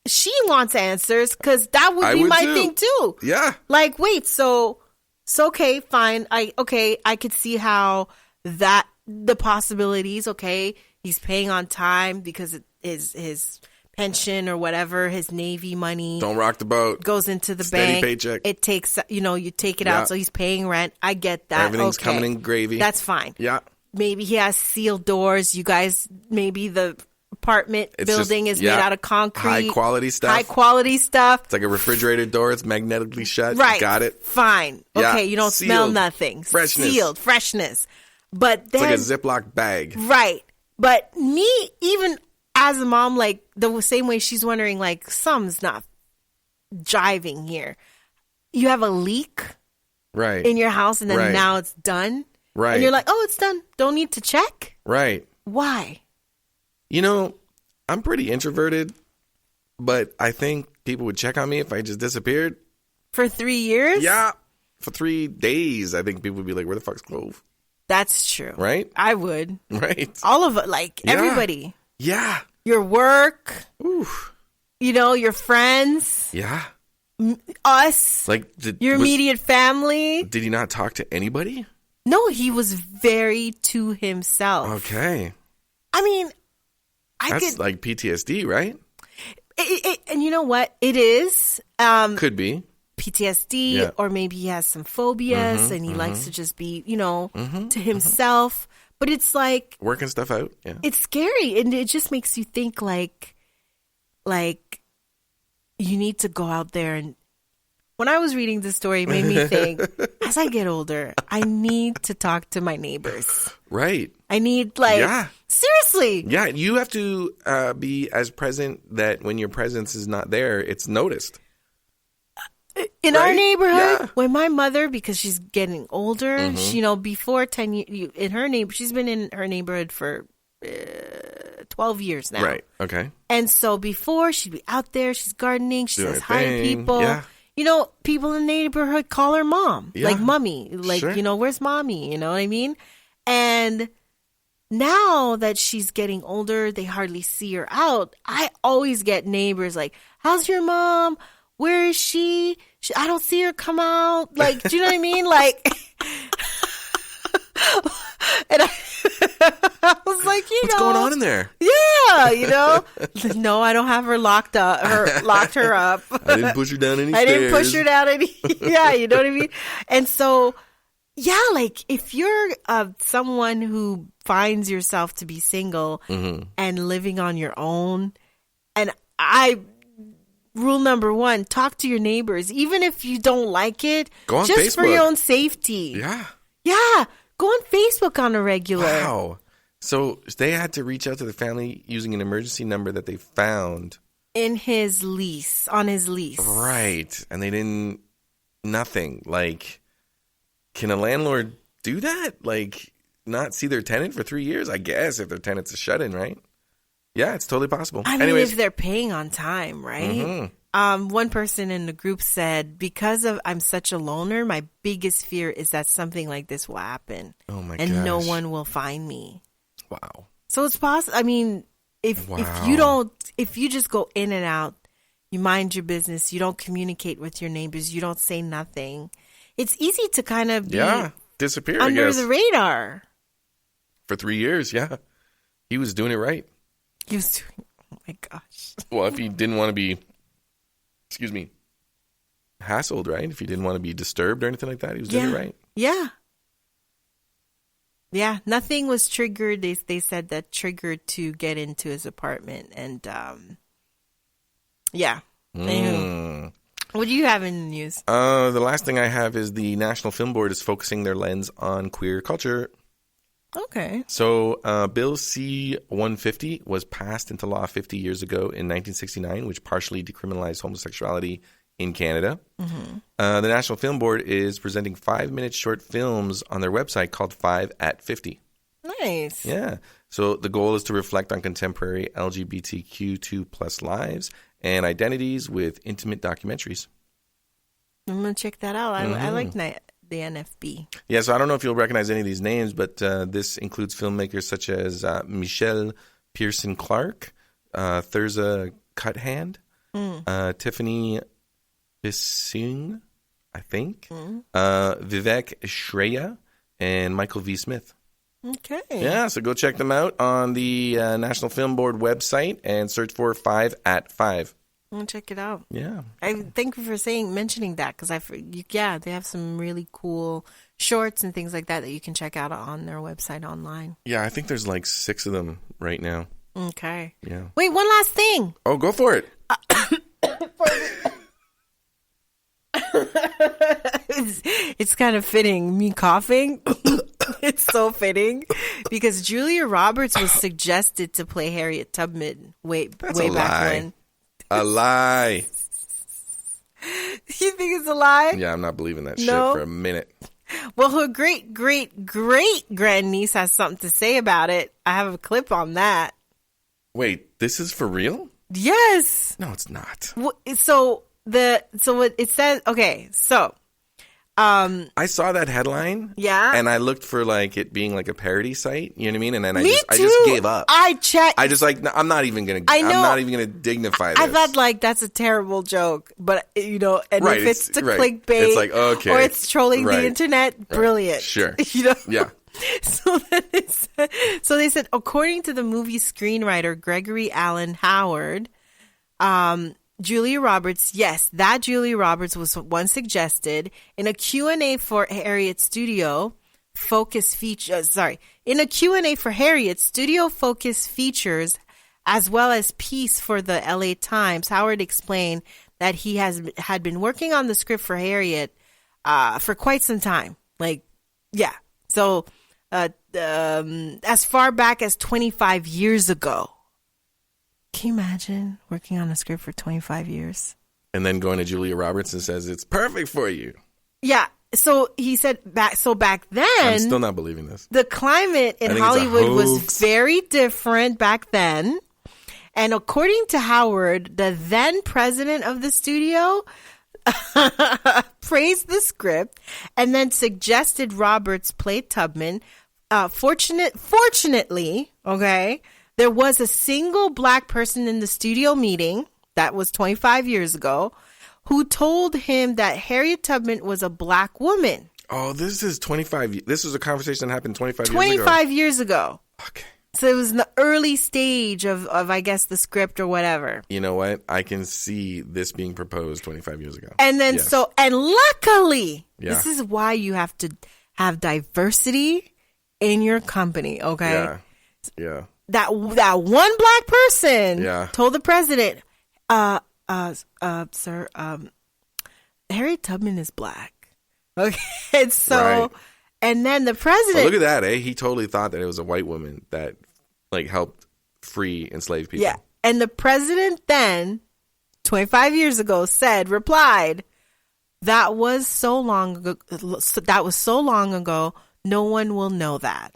she wants answers, because that would be my thing too. Yeah. Like, wait, so okay, fine. I could see how the possibilities, okay, he's paying on time because his pension or whatever, his Navy money. Don't rock the boat. Goes into the Steady bank. Paycheck. It takes, you take it out, so he's paying rent. I get that. Everything's coming in gravy. That's fine. Yeah. Maybe he has sealed doors. You guys, maybe the apartment building is made out of concrete. High quality stuff. It's like a refrigerator door. It's magnetically shut. Right. Got it. Fine. Yeah. Okay, you don't Sealed. smell nothing. Freshness. Sealed. Freshness. But then, It's like a Ziploc bag. right. But me, even as a mom, like the same way she's wondering, like, something's not jiving here. You have a leak Right. in your house, and then now it's done. Right. And you're like, oh, it's done. Don't need to check. Right. Why? I'm pretty introverted, but I think people would check on me if I just disappeared. For 3 years? Yeah. For 3 days, I think people would be like, where the fuck's Clove? That's true. Right? I would. Right. All of it, like everybody. Yeah. Your work. Oof. Your friends. Yeah. Us. Like, your immediate family. Did he not talk to anybody? No, he was very to himself. Okay. That's like PTSD, right? And you know what? It is. Could be. PTSD, or maybe he has some phobias and he likes to just be, to himself. But it's like working stuff out. Yeah. It's scary, and it just makes you think like you need to go out there. And when I was reading this story, it made me think, as I get older, I need to talk to my neighbors. Right. I need seriously. Yeah, you have to be as present that when your presence is not there, it's noticed. In our neighborhood, when my mother, because she's getting older, she, before 10 years, in her neighbor, she's been in her neighborhood for 12 years now. Right. Okay. And so before, she'd be out there, she's gardening, she says hi to people. Yeah. People in the neighborhood call her mom, like mommy, like, Sure. Where's mommy? You know what I mean? And now that she's getting older, they hardly see her out. I always get neighbors like, how's your mom? Where is she? I don't see her come out. Like, do you know what I mean? Like, and I was like, what's going on in there? Yeah, no, I don't have her locked her up. I didn't push her down any I stairs. didn't push her down any. Yeah, you know what I mean? And so, yeah, like if you're someone who finds yourself to be single and living on your own, and rule number 1, talk to your neighbors. Even if you don't like it, go on just Facebook. for your own safety. Yeah. Yeah. Go on Facebook on a regular. Wow. So they had to reach out to the family using an emergency number that they found. On his lease. Right. And they didn't, nothing. Like, Can a landlord do that? Like, not see their tenant for 3 years? I guess if their tenant's a shut-in, right? Yeah, it's totally possible. I mean, Anyways, if they're paying on time, right? Mm-hmm. One person in the group said, because of I'm such a loner, my biggest fear is that something like this will happen. Oh my and gosh. no one will find me. Wow. So it's possible. I mean, if you just go in and out, you mind your business, you don't communicate with your neighbors, you don't say nothing, it's easy to kind of be disappear under I guess. the radar. For 3 years, yeah. He was doing it right. He was doing, oh my gosh. Well, if he didn't want to be, hassled, right? If he didn't want to be disturbed or anything like that, he was doing it right. Yeah. Yeah, nothing was triggered. They said that triggered to get into his apartment. And, yeah. Anywho, what do you have in the news? The last thing I have is the National Film Board is focusing their lens on queer culture. Okay. So Bill C-150 was passed into law 50 years ago in 1969, which partially decriminalized homosexuality in Canada. Mm-hmm. The National Film Board is presenting 5-minute short films on their website called 5 at 50. Nice. Yeah. So the goal is to reflect on contemporary LGBTQ2+ lives and identities with intimate documentaries. I'm going to check that out. I like the NFB. Yeah, so I don't know if you'll recognize any of these names, but this includes filmmakers such as Michelle Pearson Clark, Thurza Cuthand, Tiffany Bissing, I think, Vivek Shreya, and Michael V. Smith. Okay. Yeah, so go check them out on the National Film Board website and search for 5 at 5. I'll check it out. Yeah. I thank you for mentioning that because they have some really cool shorts and things like that you can check out on their website online. Yeah, I think there's like 6 of them right now. Okay. Yeah. Wait, one last thing. Oh, go for it. It's kind of fitting. Me coughing. It's so fitting because Julia Roberts was suggested to play Harriet Tubman way back when. A lie. You think it's a lie? Yeah, I'm not believing that shit No? for a minute. Well, her great grandniece has something to say about it. I have a clip on that. Wait, this is for real? Yes. No, it's not. So what it says. Okay, so I saw that headline. Yeah. And I looked for like it being like a parody site. You know what I mean? And then I Me just too. gave up. I checked. I just like, no, I'm not even gonna. I know. I'm not even gonna dignify this. I thought like that's a terrible joke, but and Right, if it's to right. clickbait, It's like, okay. or it's trolling Right. the internet, brilliant. Sure. Yeah. So they said, according to the movie screenwriter Gregory Allen Howard, Julia Roberts, yes, that Julia Roberts was once suggested in a Q&A for Harriet Studio Focus features. In a Q&A for Harriet Studio Focus features, as well as piece for the LA Times, Howard explained that he had been working on the script for Harriet for quite some time. So as far back as 25 years ago. Can you imagine working on a script for 25 years? And then going to Julia Roberts and says, it's perfect for you. Yeah. So he said back then. I'm still not believing this. The climate in Hollywood was very different back then. And according to Howard, the then president of the studio praised the script and then suggested Roberts play Tubman. Fortunately, okay, there was a single black person in the studio meeting, that was 25 years ago, who told him that Harriet Tubman was a black woman. Oh, this is 25. This was a conversation that happened 25 years ago. 25 years ago. Okay. So it was in the early stage of I guess, the script or whatever. You know what? I can see this being proposed 25 years ago. And then Yes. and luckily, Yeah. this is why you have to have diversity in your company, okay? Yeah. That one black person told the president, sir, Harriet Tubman is black. Okay, so, Right. and then the So president. look at that, eh? He totally thought that it was a white woman that helped free enslaved people. Yeah, and the president then, 25 years ago, replied, That was so long ago. That was so long ago. No one will know that.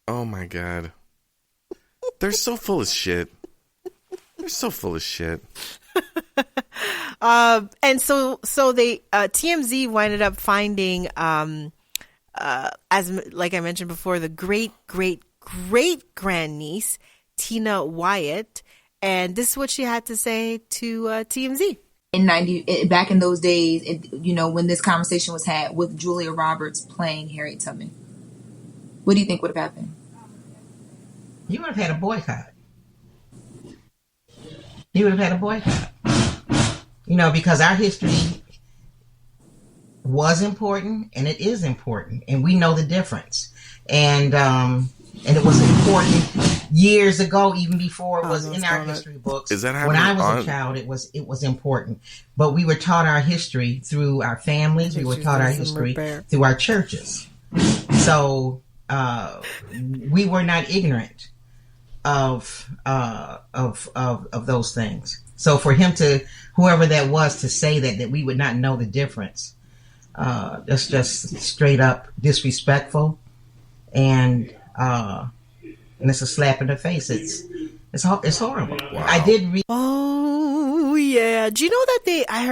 Oh my God. They're so full of shit. They're so full of shit. And so they TMZ winded up finding as like I mentioned before, the great grandniece Tina Wyatt, and this is what she had to say to TMZ. Back in those days, when this conversation was had with Julia Roberts playing Harriet Tubman, what do you think would have happened? You would have had a boycott. Because our history was important and it is important, and we know the difference. And it was important years ago, even before it was in our history books. Is that when I was on? a child? It was important, but we were taught our history through our families. We were taught our history through our churches. So we were not ignorant of those things. So for him to, whoever that was, to say that we would not know the difference, that's just straight up disrespectful, and it's a slap in the face. It's horrible. Wow. I did read. Oh yeah. Do you know that I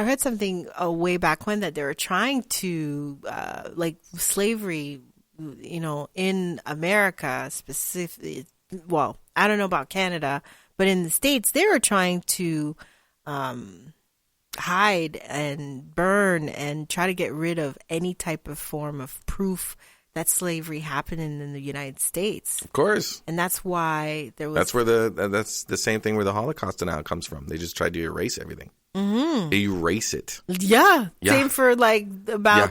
heard something way back when that they were trying to like slavery, in America specifically. Well, I don't know about Canada, but in the States, they were trying to hide and burn and try to get rid of any type of form of proof that slavery happened in the United States. Of course. And that's why there was... That's the same thing where the Holocaust now comes from. They just tried to erase everything. Mm-hmm. Erase it. Yeah. Same for about... Yeah.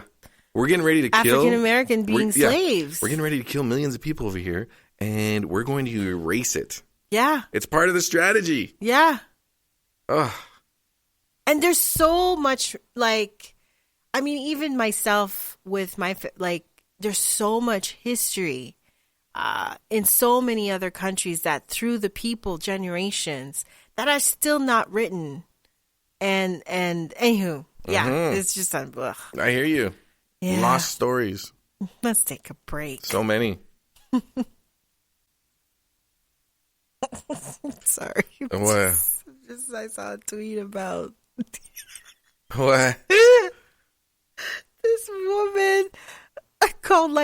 We're getting ready to kill... African American being slaves. We're getting ready to kill millions of people over here, and we're going to erase it. Yeah. It's part of the strategy. Yeah. Ugh. And there's so much, even myself with my, there's so much history in so many other countries that through the people, generations, that are still not written. And anywho, yeah, it's just, ugh. I hear you. Yeah. Lost stories. Let's take a break. So many. Sorry. What? I saw a tweet about what? This woman called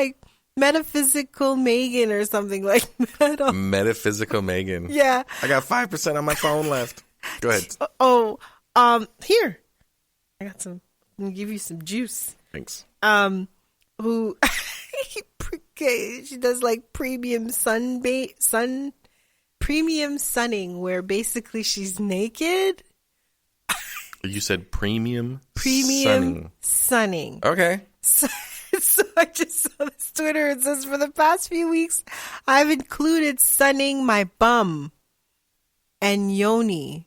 Metaphysical Megan or something like that. Metaphysical Megan. Yeah. I got 5% on my phone left. Go ahead. Here. I got some. I'm gonna give you some juice. Thanks. Who she does premium premium sunning, where basically she's naked. You said premium sunning. Okay. So I just saw this Twitter. It says, for the past few weeks, I've included sunning my bum and yoni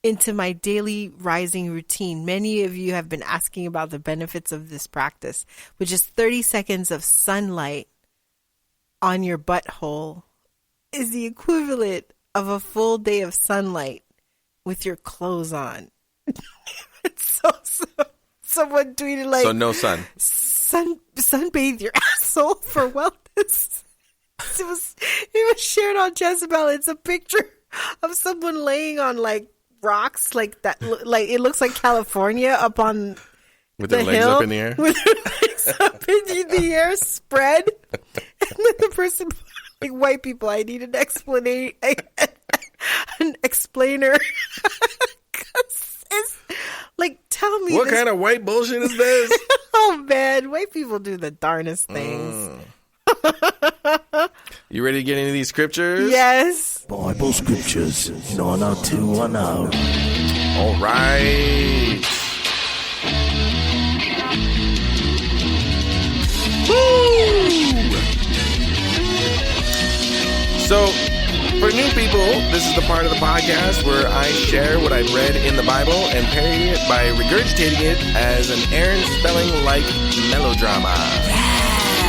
into my daily rising routine. Many of you have been asking about the benefits of this practice, which is 30 seconds of sunlight on your butthole is the equivalent of a full day of sunlight with your clothes on. so someone tweeted so no sun. Sunbathe your asshole for wellness. It was shared on Jezebel. It's a picture of someone laying on rocks that. It looks like California up on with the their legs hill, up in the air. with their legs up in the air, spread, and then the person. White people, I need an explainer. Tell me what kind of white bullshit is this? Oh man, white people do the darnest things. You ready to get into these scriptures? Yes. Bible scriptures 90210. All right. Woo! So, for new people, this is the part of the podcast where I share what I've read in the Bible and parody it by regurgitating it as an Aaron Spelling-like melodrama.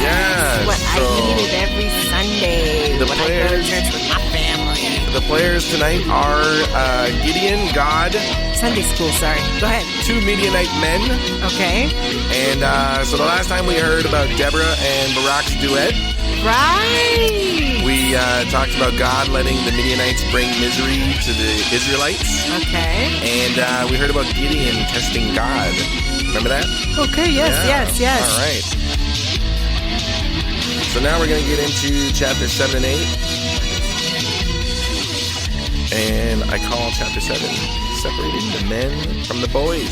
Yes. What I needed every Sunday when I go to church with my family. The players tonight are Gideon, God, Sunday school, sorry. Go ahead. 2 Midianite men. Okay. And so the last time we heard about Deborah and Barak's duet, Right. we talked about God letting the Midianites bring misery to the Israelites. Okay. And we heard about Gideon testing God. Remember that? Okay, yes. All right. So now we're going to get into chapter 7 and 8. And I call chapter 7 separating the men from the boys.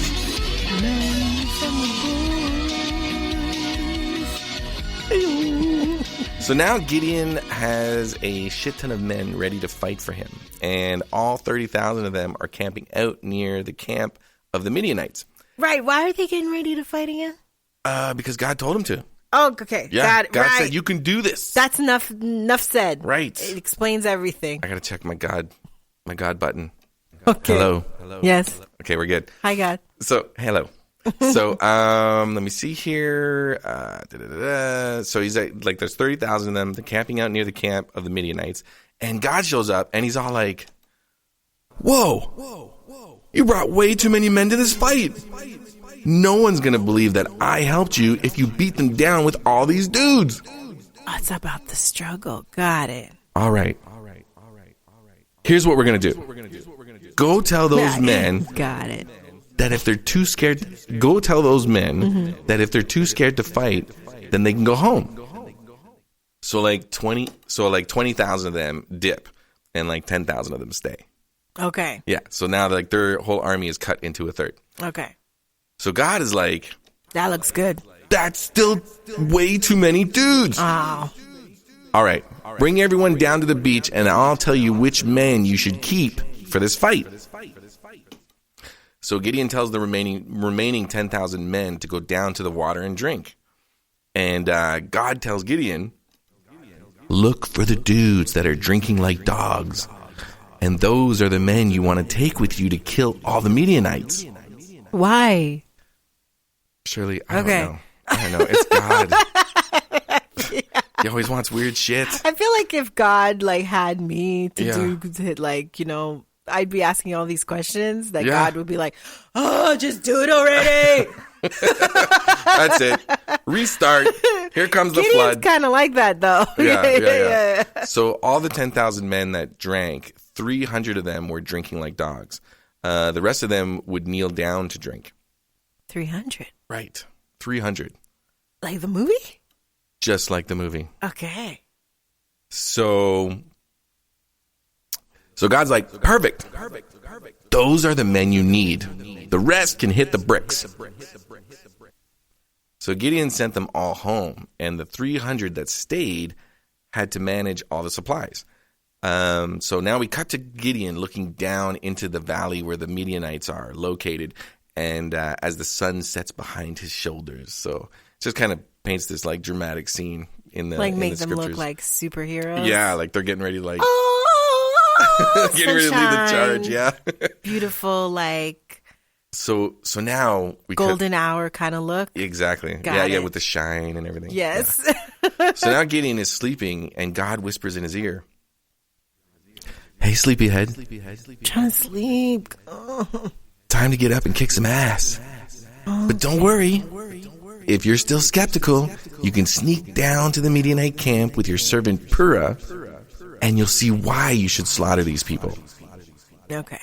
So now Gideon has a shit ton of men ready to fight for him. And all 30,000 of them are camping out near the camp of the Midianites. Right. Why are they getting ready to fight again? Because God told him to. Oh, okay. Yeah, God right. said, you can do this. That's enough said. Right. It explains everything. I got to check my God button. Okay. Hello. Yes. Okay, we're good. Hi, God. So, hello. So, let me see here. So he's like, there's 30,000 of them. They're camping out near the camp of the Midianites. And God shows up and he's all like, whoa, you brought way too many men to this fight. No one's going to believe that I helped you if you beat them down with all these dudes. Oh, it's about the struggle. Got it. All right. Here's what we're going to do. Go tell those men. Got it. That if they're too scared, go tell those men that if they're too scared to fight, then they can go home. So like 20,000 of them dip, and like 10,000 of them stay. Okay. Yeah. So now like their whole army is cut into a third. Okay. So God is like, that looks good. That's still way too many dudes. Oh. All right. Bring everyone down to the beach, and I'll tell you which men you should keep for this fight. So Gideon tells the remaining 10,000 men to go down to the water and drink. And God tells Gideon, look for the dudes that are drinking like dogs. And those are the men you want to take with you to kill all the Midianites. Why? Shirley, I don't know. It's God. Yeah. He always wants weird shit. I feel like if God like had me to do like, I'd be asking all these questions that God would be like, oh, just do it already. That's it. Restart. Here comes the flood. Kind of like that though. Yeah. So all the 10,000 men that drank, 300 of them were drinking like dogs. The rest of them would kneel down to drink. 300. Right. 300. Like the movie? Just like the movie. Okay. So God's like, perfect. Those are the men you need. The rest can hit the bricks. So Gideon sent them all home, and the 300 that stayed had to manage all the supplies. So now we cut to Gideon looking down into the valley where the Midianites are located, and as the sun sets behind his shoulders. So it just kind of paints this like dramatic scene in the like in make the them look like superheroes. Yeah, like they're getting ready to like getting ready to lead the charge. Yeah, beautiful like. So now we golden hour kind of look. Exactly. Got it. With the shine and everything. Yes. Yeah. So now Gideon is sleeping, and God whispers in his ear, "Hey, sleepyhead, trying to sleep. Oh. Time to get up and kick some ass. But don't worry. If you're still skeptical, you can sneak down to the Midianite camp with your servant Purah, and you'll see why you should slaughter these people." Okay.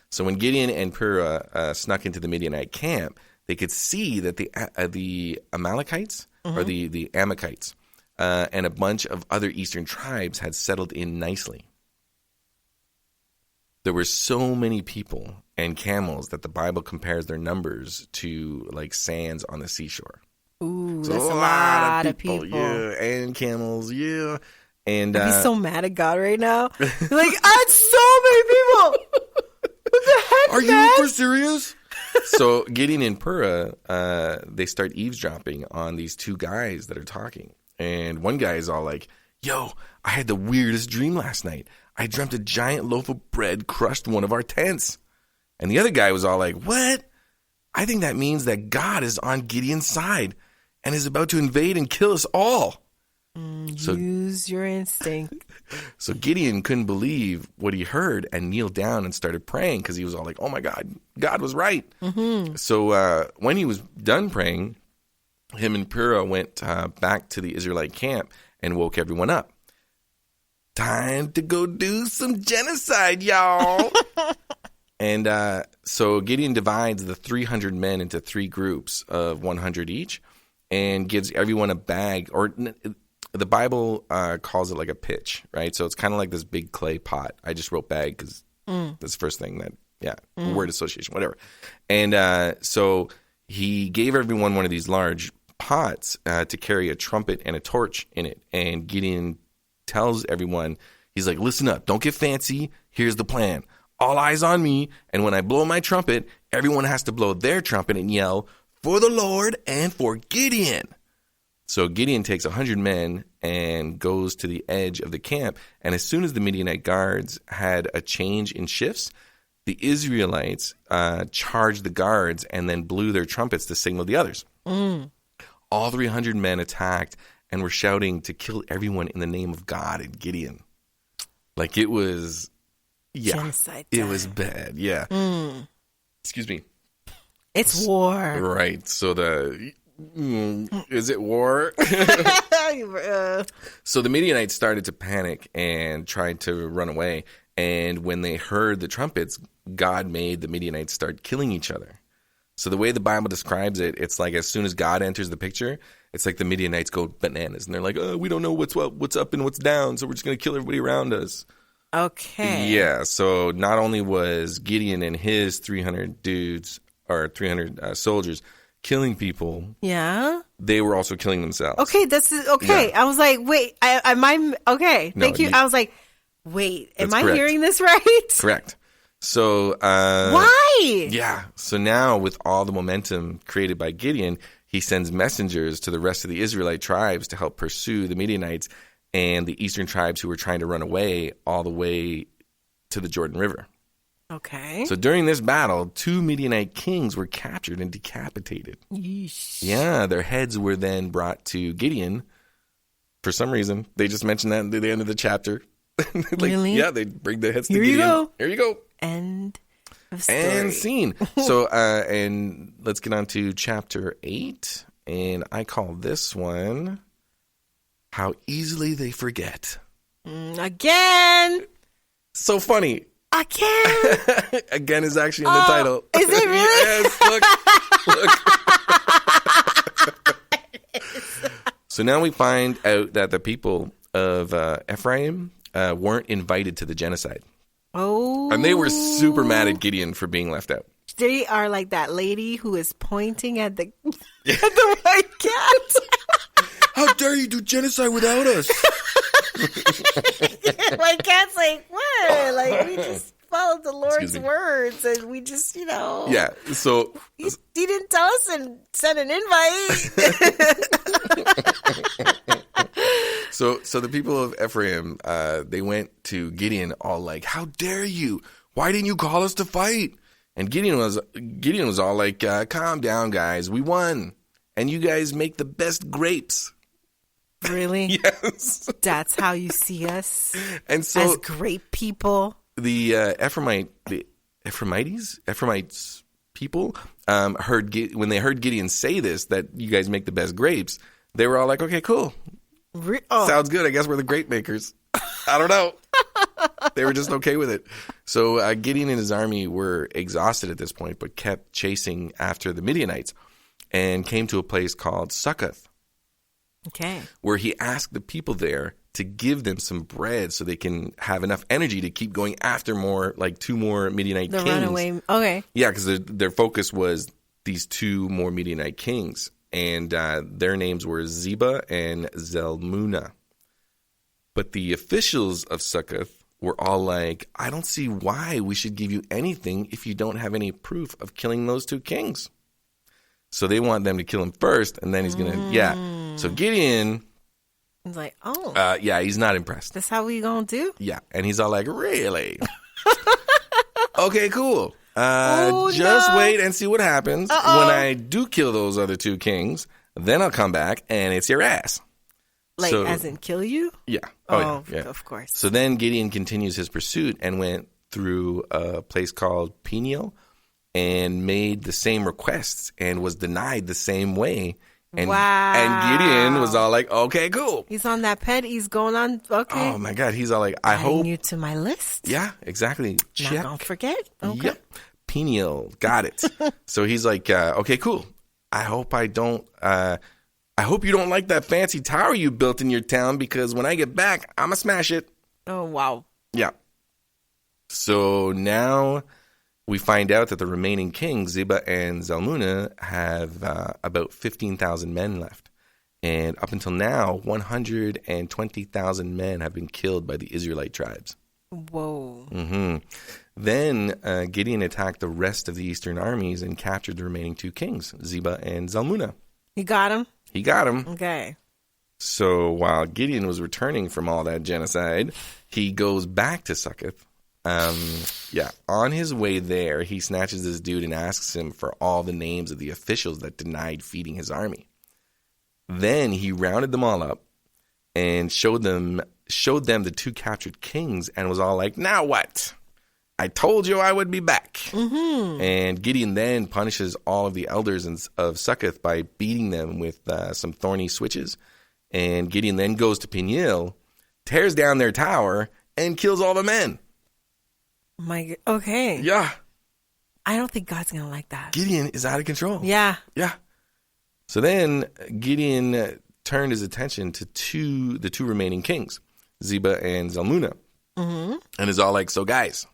So when Gideon and Purah snuck into the Midianite camp, they could see that the Amalekites, or the Amakites, and a bunch of other eastern tribes had settled in nicely. There were so many people and camels that the Bible compares their numbers to like sands on the seashore. Ooh, so that's a lot of people. Yeah, and camels, yeah. And I'd be so mad at God right now. Like, that's so many people. What the heck, Are man? you for serious? So Gideon and Purah, they start eavesdropping on these two guys that are talking. And one guy is all like, yo, I had the weirdest dream last night. I dreamt a giant loaf of bread crushed one of our tents. And the other guy was all like, what? I think that means that God is on Gideon's side and is about to invade and kill us all. Use your instinct. So Gideon couldn't believe what he heard and kneeled down and started praying because he was all like, oh my God, God was right. Mm-hmm. So when he was done praying, him and Purah went back to the Israelite camp and woke everyone up. Time to go do some genocide, y'all. And so Gideon divides the 300 men into 3 groups of 100 each and gives everyone a bag, or the Bible calls it like a pitch, right? So it's kind of like this big clay pot. I just wrote bag because that's the first thing word association, whatever. And so he gave everyone one of these large pots to carry a trumpet and a torch in it. And Gideon tells everyone, he's like, listen up, don't get fancy. Here's the plan. All eyes on me. And when I blow my trumpet, everyone has to blow their trumpet and yell, for the Lord and for Gideon. So Gideon takes 100 men and goes to the edge of the camp. And as soon as the Midianite guards had a change in shifts, the Israelites charged the guards and then blew their trumpets to signal the others. All 300 men attacked and were shouting to kill everyone in the name of God and Gideon. Like it was, genocide it time. was bad. Yeah. Excuse me. It's war. Right. So is it war? So the Midianites started to panic and tried to run away. And when they heard the trumpets, God made the Midianites start killing each other. So the way the Bible describes it, it's like as soon as God enters the picture, it's like the Midianites go bananas. And they're like, oh, we don't know what's up and what's down, so we're just going to kill everybody around us. Okay. Yeah, so not only was Gideon and his 300 dudes, or 300 soldiers, killing people, they were also killing themselves. Okay, this is okay. Yeah. I was like, wait, am I okay? Thank you. I was like, wait, am I hearing this right? Correct. So why? Yeah. So now with all the momentum created by Gideon, he sends messengers to the rest of the Israelite tribes to help pursue the Midianites and the eastern tribes who were trying to run away all the way to the Jordan River. Okay. So during this battle, 2 Midianite kings were captured and decapitated. Yeesh. Yeah, their heads were then brought to Gideon. For some reason, they just mentioned that at the end of the chapter. Like, really? Yeah, they bring the heads to Here Gideon. You go. Here you go. End of story. And scene. So, and let's get on to chapter 8. And I call this one, How Easily They Forget. Again. So funny. Again. Again is actually in the title. Is it really? Yes, look. So now we find out that the people of Ephraim weren't invited to the genocide. Oh. And they were super mad at Gideon for being left out. They are like that lady who is pointing at the white cat. How dare you do genocide without us? White cat's like, what? Like, we just followed the Lord's words and we just, Yeah, so... He didn't tell us and send an invite. So the people of Ephraim, they went to Gideon all like, how dare you? Why didn't you call us to fight? And Gideon was all like, calm down, guys. We won. And you guys make the best grapes. Really? Yes. That's how you see us? And so as great people? The Ephraimites people when they heard Gideon say this, that you guys make the best grapes, they were all like, okay, cool. Sounds good. I guess we're the grape makers. I don't know. They were just okay with it. So Gideon and his army were exhausted at this point, but kept chasing after the Midianites and came to a place called Succoth. Okay. Where he asked the people there to give them some bread so they can have enough energy to keep going after more, like 2 more Midianite kings. Runaway. Okay. Yeah, because their focus was these 2 more Midianite kings. And their names were Zeba and Zalmunna. But the officials of Succoth were all like, I don't see why we should give you anything if you don't have any proof of killing those 2 kings. So they want them to kill him first, and then he's going to, yeah. So Gideon... He's like, oh. Yeah, he's not impressed. That's how we going to do? Yeah, and he's all like, really? Okay, cool. Just wait and see what happens. When I do kill those other 2 kings, then I'll come back, and it's your ass. Like, So- as in kill you? Yeah. Oh, yeah. of course. So then Gideon continues his pursuit and went through a place called Peniel and made the same requests and was denied the same way. And, Wow. And Gideon was all like, okay, cool. He's on that pet. He's going on. Okay. Oh, my God. He's all like, I Adding hope. you to my list. Yeah, exactly. Not Check. gonna forget. Okay. Yep. Peniel. Got it. So he's like, okay, cool. I hope you don't like that fancy tower you built in your town because when I get back, I'm going to smash it. Oh, wow. Yeah. So now we find out that the remaining kings, Ziba and Zalmunna, have about 15,000 men left. And up until now, 120,000 men have been killed by the Israelite tribes. Whoa. Mm-hmm. Then Gideon attacked the rest of the eastern armies and captured the remaining two kings, Ziba and Zalmunna. You got him? He got them. Okay. So while Gideon was returning from all that genocide, he goes back to Succoth. On his way there, he snatches this dude and asks him for all the names of the officials that denied feeding his army. Then he rounded them all up and showed them the two captured kings and was all like, now what? I told you I would be back. Mm-hmm. And Gideon then punishes all of the elders of Succoth by beating them with some thorny switches. And Gideon then goes to Peniel, tears down their tower, and kills all the men. Okay. Yeah. I don't think God's gonna like that. Gideon is out of control. Yeah. Yeah. So then Gideon turned his attention to the two remaining kings, Ziba and Zalmunna. Mm-hmm. And is all like, so guys.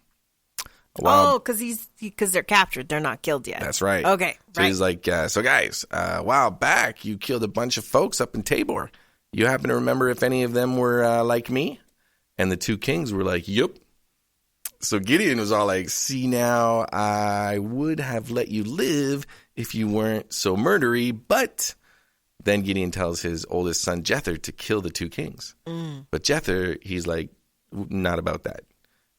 Oh, because they're captured. They're not killed yet. That's right. Okay. So he's like, so guys, a while back, you killed a bunch of folks up in Tabor. You happen to remember if any of them were like me? And the two kings were like, yup. So Gideon was all like, see now, I would have let you live if you weren't so murdery. But then Gideon tells his oldest son, Jether, to kill the two kings. But Jether, he's like, not about that.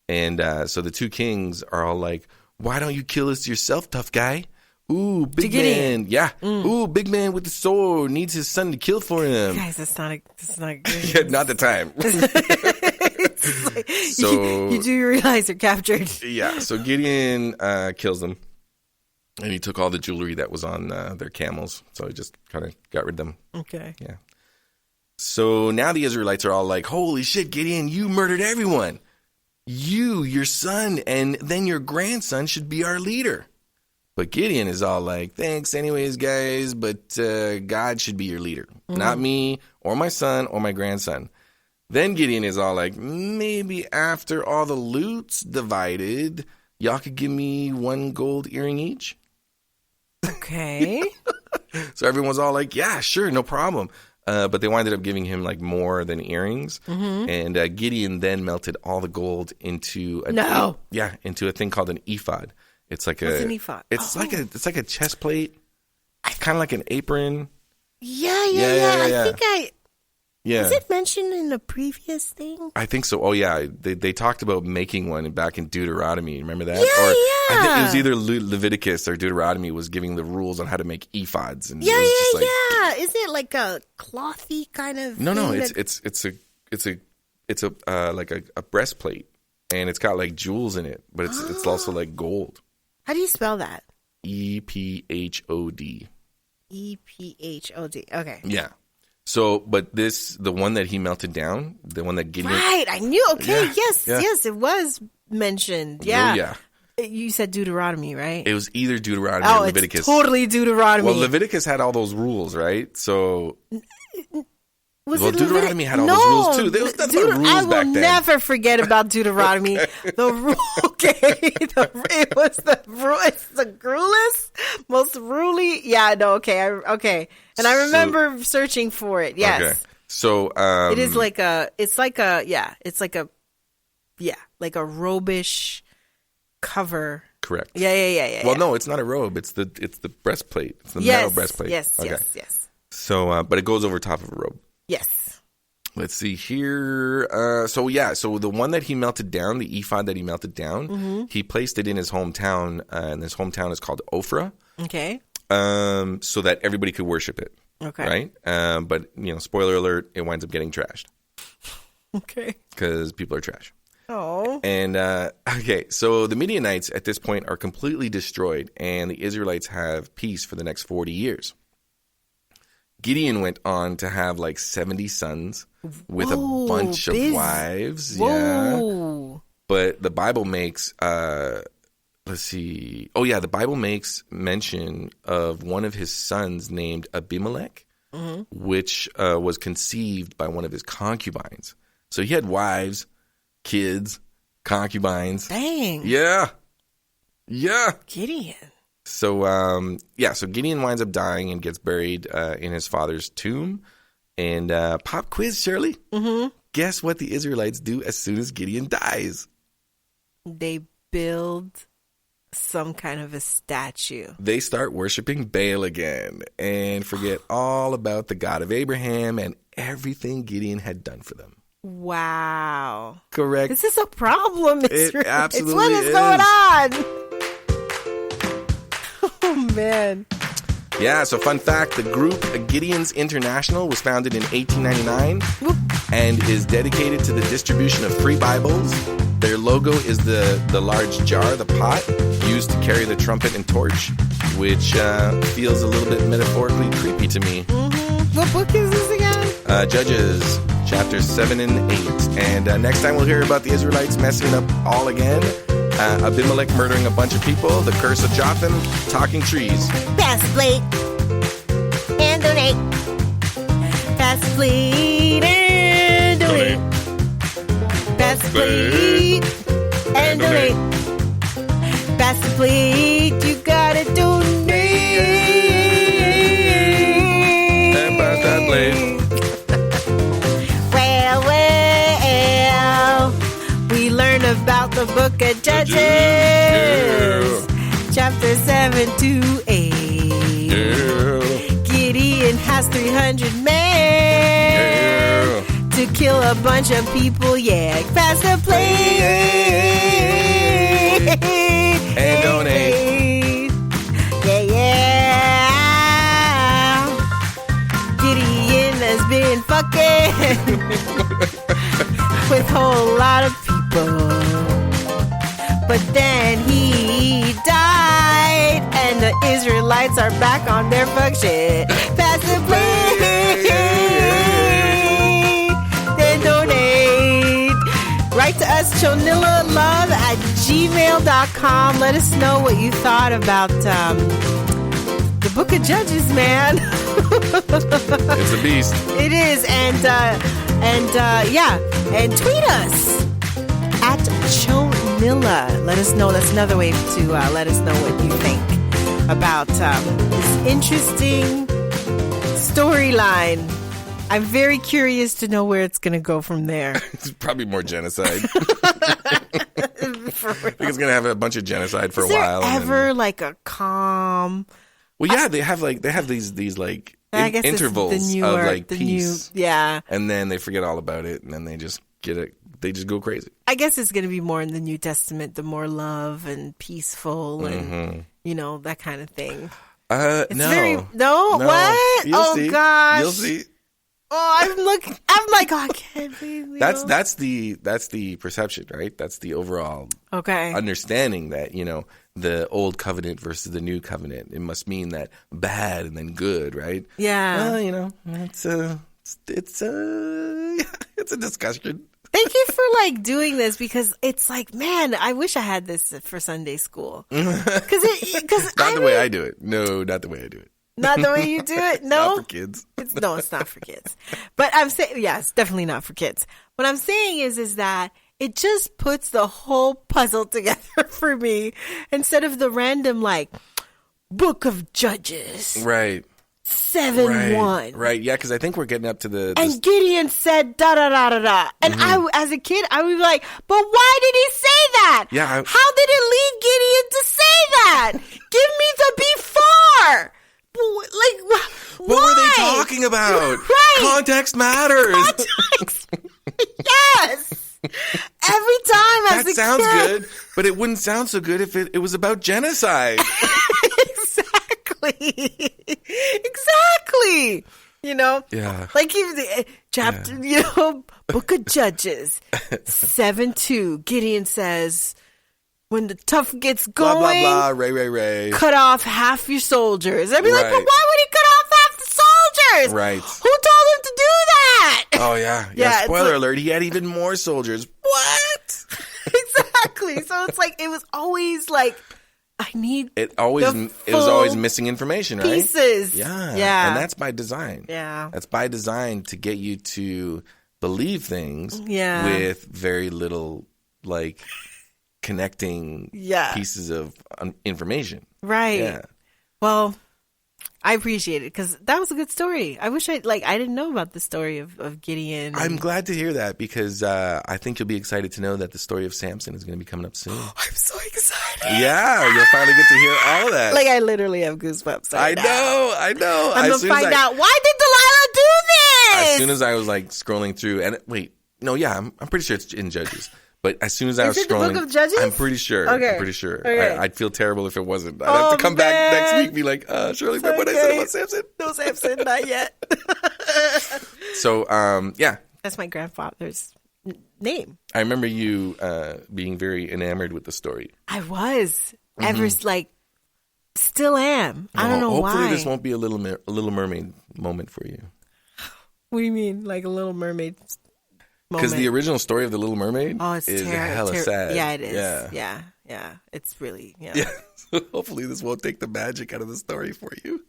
And so the two kings are all like, why don't you kill us yourself, tough guy? Ooh, big man. Yeah. Ooh, big man with the sword needs his son to kill for him. Guys, that's not good. Yeah, not the time. Like, So you do realize they're captured. yeah, so Gideon kills them, and he took all the jewelry that was on their camels. So he just kind of got rid of them. Okay. Yeah. So now the Israelites are all like, holy shit, Gideon, you murdered everyone. You, your son, and then your grandson should be our leader. But Gideon is all like, thanks anyways, guys, but God should be your leader. Not me or my son or my grandson. Then Gideon is all like, maybe after all the loot's divided, y'all could give me 1 gold earring each? Okay. So everyone's all like, yeah, sure, no problem. But they winded up giving him like more than earrings. And Gideon then melted all the gold into into a thing called an ephod. It's like What's an ephod? It's like a chest plate. Kind of like an apron. Yeah. Yeah. Yeah. Is it mentioned in the previous thing? I think so. Oh, yeah. They talked about making one back in Deuteronomy. Remember that? Yeah, I think it was yeah. either Leviticus or Deuteronomy was giving the rules on how to make ephods. And Yeah. it was just like, Is it like a clothy kind of? No. thing It's a breastplate, and it's got like jewels in it, but it's also like gold. How do you spell that? EPHOD. EPHOD. Okay. Yeah. So, but the one that he melted down, the one that Gideon. Right. I knew. Okay. Yeah, Yes. yeah. Yes. It was mentioned. Yeah. Oh, yeah. You said Deuteronomy, right? It was either Deuteronomy or Leviticus. It's totally Deuteronomy. Well, Leviticus had all those rules, right? So, Deuteronomy had all no, those rules too. There was nothing but rules I will back then. never forget about Deuteronomy. The rule, it was it's the gruelest, most ruly. Yeah, no, okay. And I remember searching for it. Yes. Okay. So, it is like a robish cover. correct. Yeah. Well, no, it's not a robe. It's the breastplate. It's the metal breastplate. Yes. Okay. Yes. So, but it goes over top of a robe. Yes. Let's see here. So the one that he melted down, the ephod that he melted down, he placed it in his hometown, and his hometown is called Ophrah. Okay. So that everybody could worship it. Okay. Right? But, spoiler alert, it winds up getting trashed. Okay. Because people are trash. Oh. And, so the Midianites at this point are completely destroyed, and the Israelites have peace for the next 40 years. Gideon went on to have 70 sons with a bunch of wives. Whoa. Yeah. But the Bible makes, the Bible makes mention of one of his sons named Abimelech, which was conceived by one of his concubines. So he had wives, kids, concubines. Dang. Yeah. Yeah. Gideon. So, so Gideon winds up dying and gets buried in his father's tomb. And pop quiz, Shirley. Mm-hmm. Guess what the Israelites do as soon as Gideon dies? They build some kind of a statue. They start worshiping Baal again and forget all about the God of Abraham and everything Gideon had done for them. Wow. Correct. This is a problem. It absolutely what is going on? Oh, man. Yeah, so fun fact, the group Gideon's International was founded in 1899 and is dedicated to the distribution of free Bibles. Their logo is the large jar, the pot, used to carry the trumpet and torch, which feels a little bit metaphorically creepy to me. Mm-hmm. What book is this again? Judges, chapters 7 and 8. And next time we'll hear about the Israelites messing it up all again. Abimelech murdering a bunch of people, the curse of Jotham, talking trees. Pass the plate and donate. Pass the plate and donate. Pass the plate and donate. Pass the plate, you gotta donate. And pass that plate. We learn about the book of Judges, chapter 7 to 8. Gideon has 300 men to kill a bunch of people. Yeah, pass the plate and donate. Yeah. Gideon has been fucking with a whole lot of people. But then he died, and the Israelites are back on their fuck shit. Pass the plate, then donate. Write to us, chonillalove@gmail.com. Let us know what you thought about the Book of Judges, man. It's a beast. It is, and tweet us at CHO NILLA. Let us know. That's another way to let us know what you think about this interesting storyline. I'm very curious to know where it's going to go from there. It's probably more genocide. I think it's going to have a bunch of genocide for a while. Is there ever like a calm? Well, yeah, they have these I guess intervals it's the newer, of peace. Yeah. And then they forget all about it, and then they just get it. They just go crazy. I guess it's going to be more in the New Testament, the more love and peaceful and, that kind of thing. No. No? What? You'll see. Gosh. You'll see. Oh, I'm like, oh, I can't believe That's the perception, right? That's the overall understanding that, the old covenant versus the new covenant. It must mean that bad and then good, right? Yeah. Well, it's a discussion. Thank you for doing this, because it's like, man, I wish I had this for Sunday school. Because the way I do it. No, not the way I do it. Not the way you do it? No? Not for kids. It's not for kids. But I'm saying, it's definitely not for kids. What I'm saying is that it just puts the whole puzzle together for me instead of the random, Book of Judges. Right. 7-1. Right, yeah, because I think we're getting up to the... And Gideon said da-da-da-da-da. And I, as a kid, I would be like, but why did he say that? Yeah. How did it lead Gideon to say that? Give me the before. What were they talking about? Right. Context matters. Yes. Every time as a kid. That sounds good, but it wouldn't sound so good if it was about genocide. Exactly. Exactly. You know? Yeah. Like even the chapter, Book of Judges, 7:2, Gideon says, when the tough gets going, Blah, blah, blah, Ray. cut off half your soldiers. I'd be like, Right. but why would he cut off half the soldiers? Right. Who told him to do that? Oh, yeah. Yeah, it's Spoiler like- alert. He had even more soldiers. What? Exactly. So it's like, it was always like, I need It was full always missing information, right? pieces. Yeah. Yeah. And that's by design. Yeah. That's by design to get you to believe things Yeah. with very little, like, connecting Yeah. pieces of information. Right. Yeah. Well, I appreciate it because that was a good story. I wish I didn't know about the story of Gideon. I'm glad to hear that because I think you'll be excited to know that the story of Samson is going to be coming up soon. I'm so excited. Yeah, you'll finally get to hear all of that. Like, I literally have goosebumps. I know. I'm As going to soon find as out, why did Delilah do this? As soon as I was like scrolling through, and wait, no, yeah, I'm pretty sure it's in Judges. But as soon as I was Is it the scrolling, Book of Judges? I'm pretty sure. Okay. I'm pretty sure. Okay. I'd feel terrible if it wasn't. I'd Oh, have to come back next man. week and be like, Shirley, remember what I said about Samson? No, Samson, not yet. So, yeah, That's my grandfather's name. I remember you being very enamored with the story. I was. Still am. I don't know Hopefully why. this won't be a Little Mermaid moment for you. What do you mean? Like a Little Mermaid moment? Because the original story of the Little Mermaid it's is hella sad. Yeah, it is. Yeah. Yeah. It's really, Yeah. So hopefully this won't take the magic out of the story for you.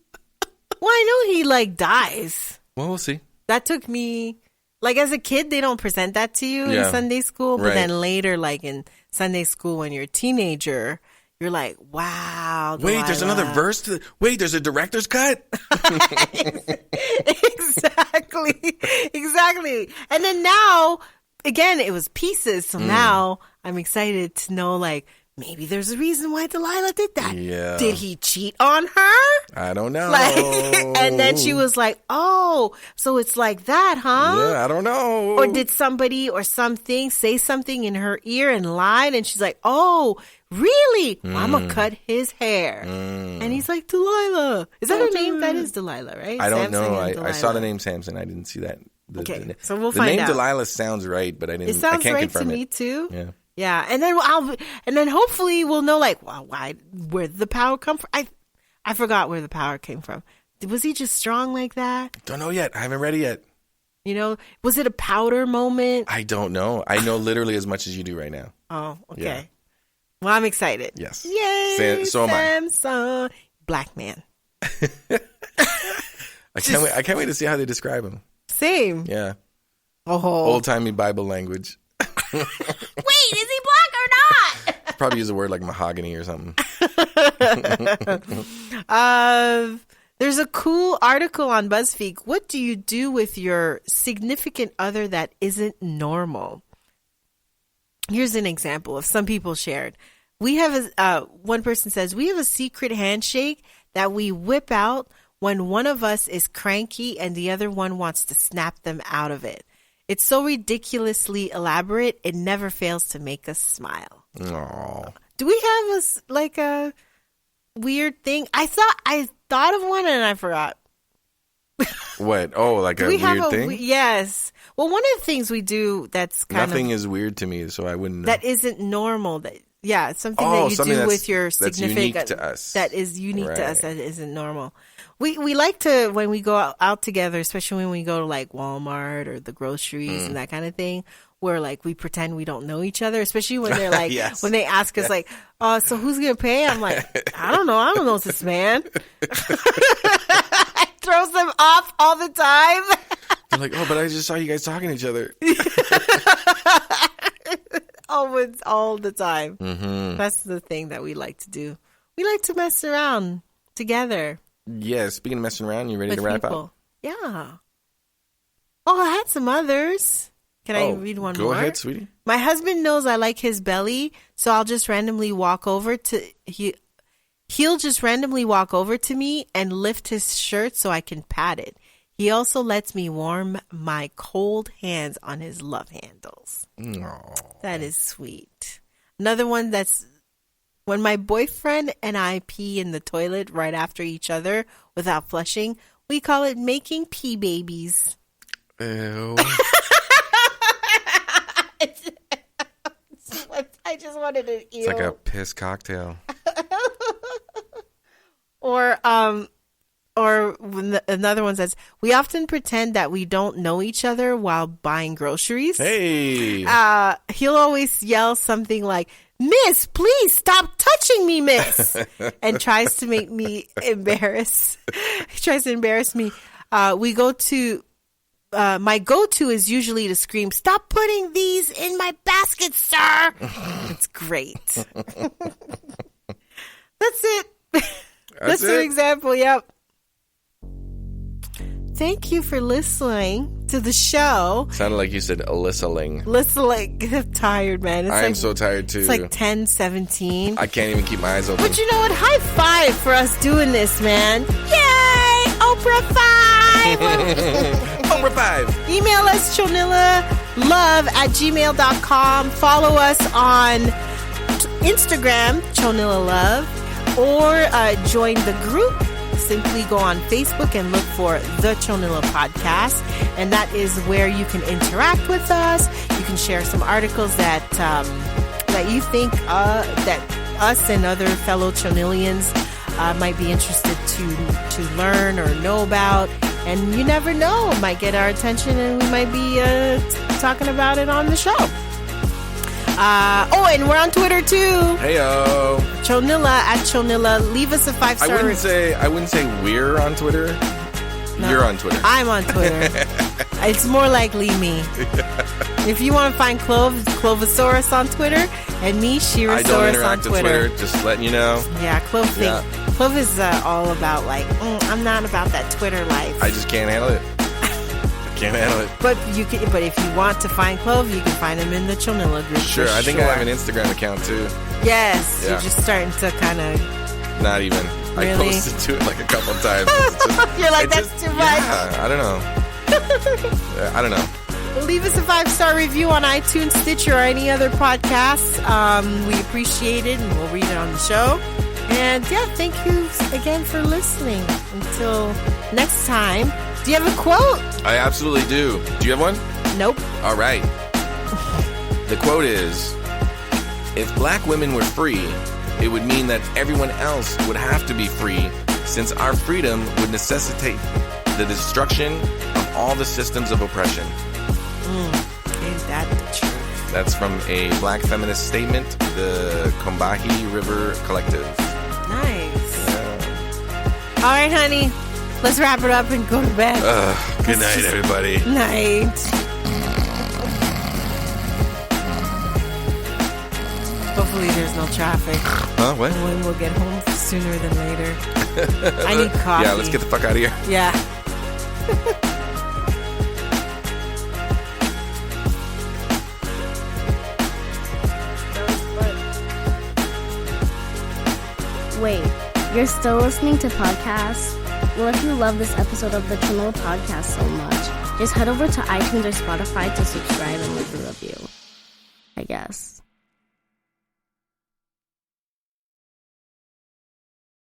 Well, I know he dies. Well, we'll see. That took me, as a kid, they don't present that to you in Sunday school. But Right. then later, in Sunday school, when you're a teenager, you're like, wow. Wait, there's another Delilah. verse wait, there's a director's cut? Exactly. And then now, again, it was pieces. So now I'm excited to know, maybe there's a reason why Delilah did that. Yeah. Did he cheat on her? I don't know. And then she was like, oh, so it's like that, huh? Yeah, I don't know. Or did somebody or something say something in her ear and lied? And she's like, oh, really? Well, I'm going to cut his hair. And he's like, Delilah. Is that her name? That is Delilah, right? I don't Samson know. and I Delilah. saw the name Samson. I didn't see that. Okay, so we'll the find name out. Delilah sounds right, but I It sounds can't right confirm to it. me too. Yeah. Yeah, and then hopefully we'll know where did the power come from? I forgot where the power came from. Was he just strong like that? Don't know yet. I haven't read it yet. Was it a powder moment? I don't know. I know literally as much as you do right now. Oh, okay. Yeah. Well, I'm excited. Yes. Yay! So am I. Samson, black man. I can't wait to see how they describe him. Same. Yeah. Oh. Old timey Bible language. Wait, is he black or not? Probably use a word like mahogany or something. There's a cool article on BuzzFeed. What do you do with your significant other that isn't normal? Here's an example of some people shared. We have one person says, we have a secret handshake that we whip out when one of us is cranky and the other one wants to snap them out of it. It's so ridiculously elaborate, it never fails to make us smile. Aww. Do we have a weird thing? I thought of one and I forgot. What? Oh, like a weird thing? Yes. Well, one of the things we do that's kind Nothing of is weird to me, so I wouldn't know. that isn't normal. It's something Oh, that you something do that's- with your that's significant unique to us. That is unique to Right. us. That isn't normal. We like to, when we go out together, especially when we go to Walmart or the groceries and that kind of thing, where we pretend we don't know each other, especially when they're Yes. when they ask us so who's gonna pay? I'm like, I don't know this man. It throws them off all the time. You're like, oh, but I just saw you guys talking to each other. Always, all the time. Mm-hmm. That's the thing that we like to do. We like to mess around together Yeah, speaking of messing around, you ready with to wrap people. up? Yeah. Oh, I had some others. Can I read one go more? Go ahead, sweetie. My husband knows I like his belly, so I'll just randomly walk over to he'll just randomly walk over to me and lift his shirt so I can pat it. He also lets me warm my cold hands on his love handles. Aww. That is sweet. Another one that's When my boyfriend and I pee in the toilet right after each other without flushing, we call it making pee babies. Ew. I just wanted to ew. It's like a piss cocktail. Or when another one says, we often pretend that we don't know each other while buying groceries. Hey. He'll always yell something like, "Miss, please stop touching me, miss," and tries to make me embarrassed. He tries to embarrass me. My go-to is usually to scream, "Stop putting these in my basket, sir." It's great. That's it. That's an example. Yep. Thank you for listening to the show. Sounded like you said Alyssa-ling. Listening. I'm tired, man. I'm so tired too. It's like 10:17. I can't even keep my eyes open. But you know what? High five for us doing this, man. Yay! Oprah 5! Oprah 5. Email us chonillalove@gmail.com. Follow us on Instagram, chonillalove, or join the group. Simply go on Facebook and look for the Chonilla Podcast, and that is where you can interact with us. You can share some articles that you think that us and other fellow Chonillians might be interested to learn or know about. And you never know, it might get our attention, and we might be talking about it on the show. And we're on Twitter too. Heyo. Chonilla @Chonilla. Leave us a 5-star. I wouldn't say we're on Twitter. No, you're on Twitter. I'm on Twitter. It's more likely me. If you want to find Clovosaurus on Twitter, and me, Shirasaurus I don't interact on Twitter. With Twitter. Just letting you know. Yeah, Clove is all about I'm not about that Twitter life. I just can't handle it. Can't handle it. But if you want to find Clove, you can find him in the Chonilla group. Sure, I think I have an Instagram account too. Yes, yeah. You're just starting to kind of. Not even. Really? I posted to it like a couple times. You're like, that's too much. Yeah, I don't know. I don't know. Leave us a 5-star review on iTunes, Stitcher, or any other podcasts. We appreciate it, and we'll read it on the show. And yeah, thank you again for listening. Until next time. Do you have a quote? I absolutely do. Do you have one? Nope. All right. The quote is, if black women were free, it would mean that everyone else would have to be free, since our freedom would necessitate the destruction of all the systems of oppression. Ain't that the truth? That's from a black feminist statement, the Combahee River Collective. Nice. Yeah. All right, honey. Let's wrap it up and go to bed. Good night, everybody. Night. Hopefully there's no traffic. Huh? What? And we'll get home sooner than later. I need coffee. Yeah, let's get the fuck out of here. Yeah. Wait, you're still listening to podcasts? Well, if you love this episode of the Chonilla Podcast so much, just head over to iTunes or Spotify to subscribe and leave a review, I guess.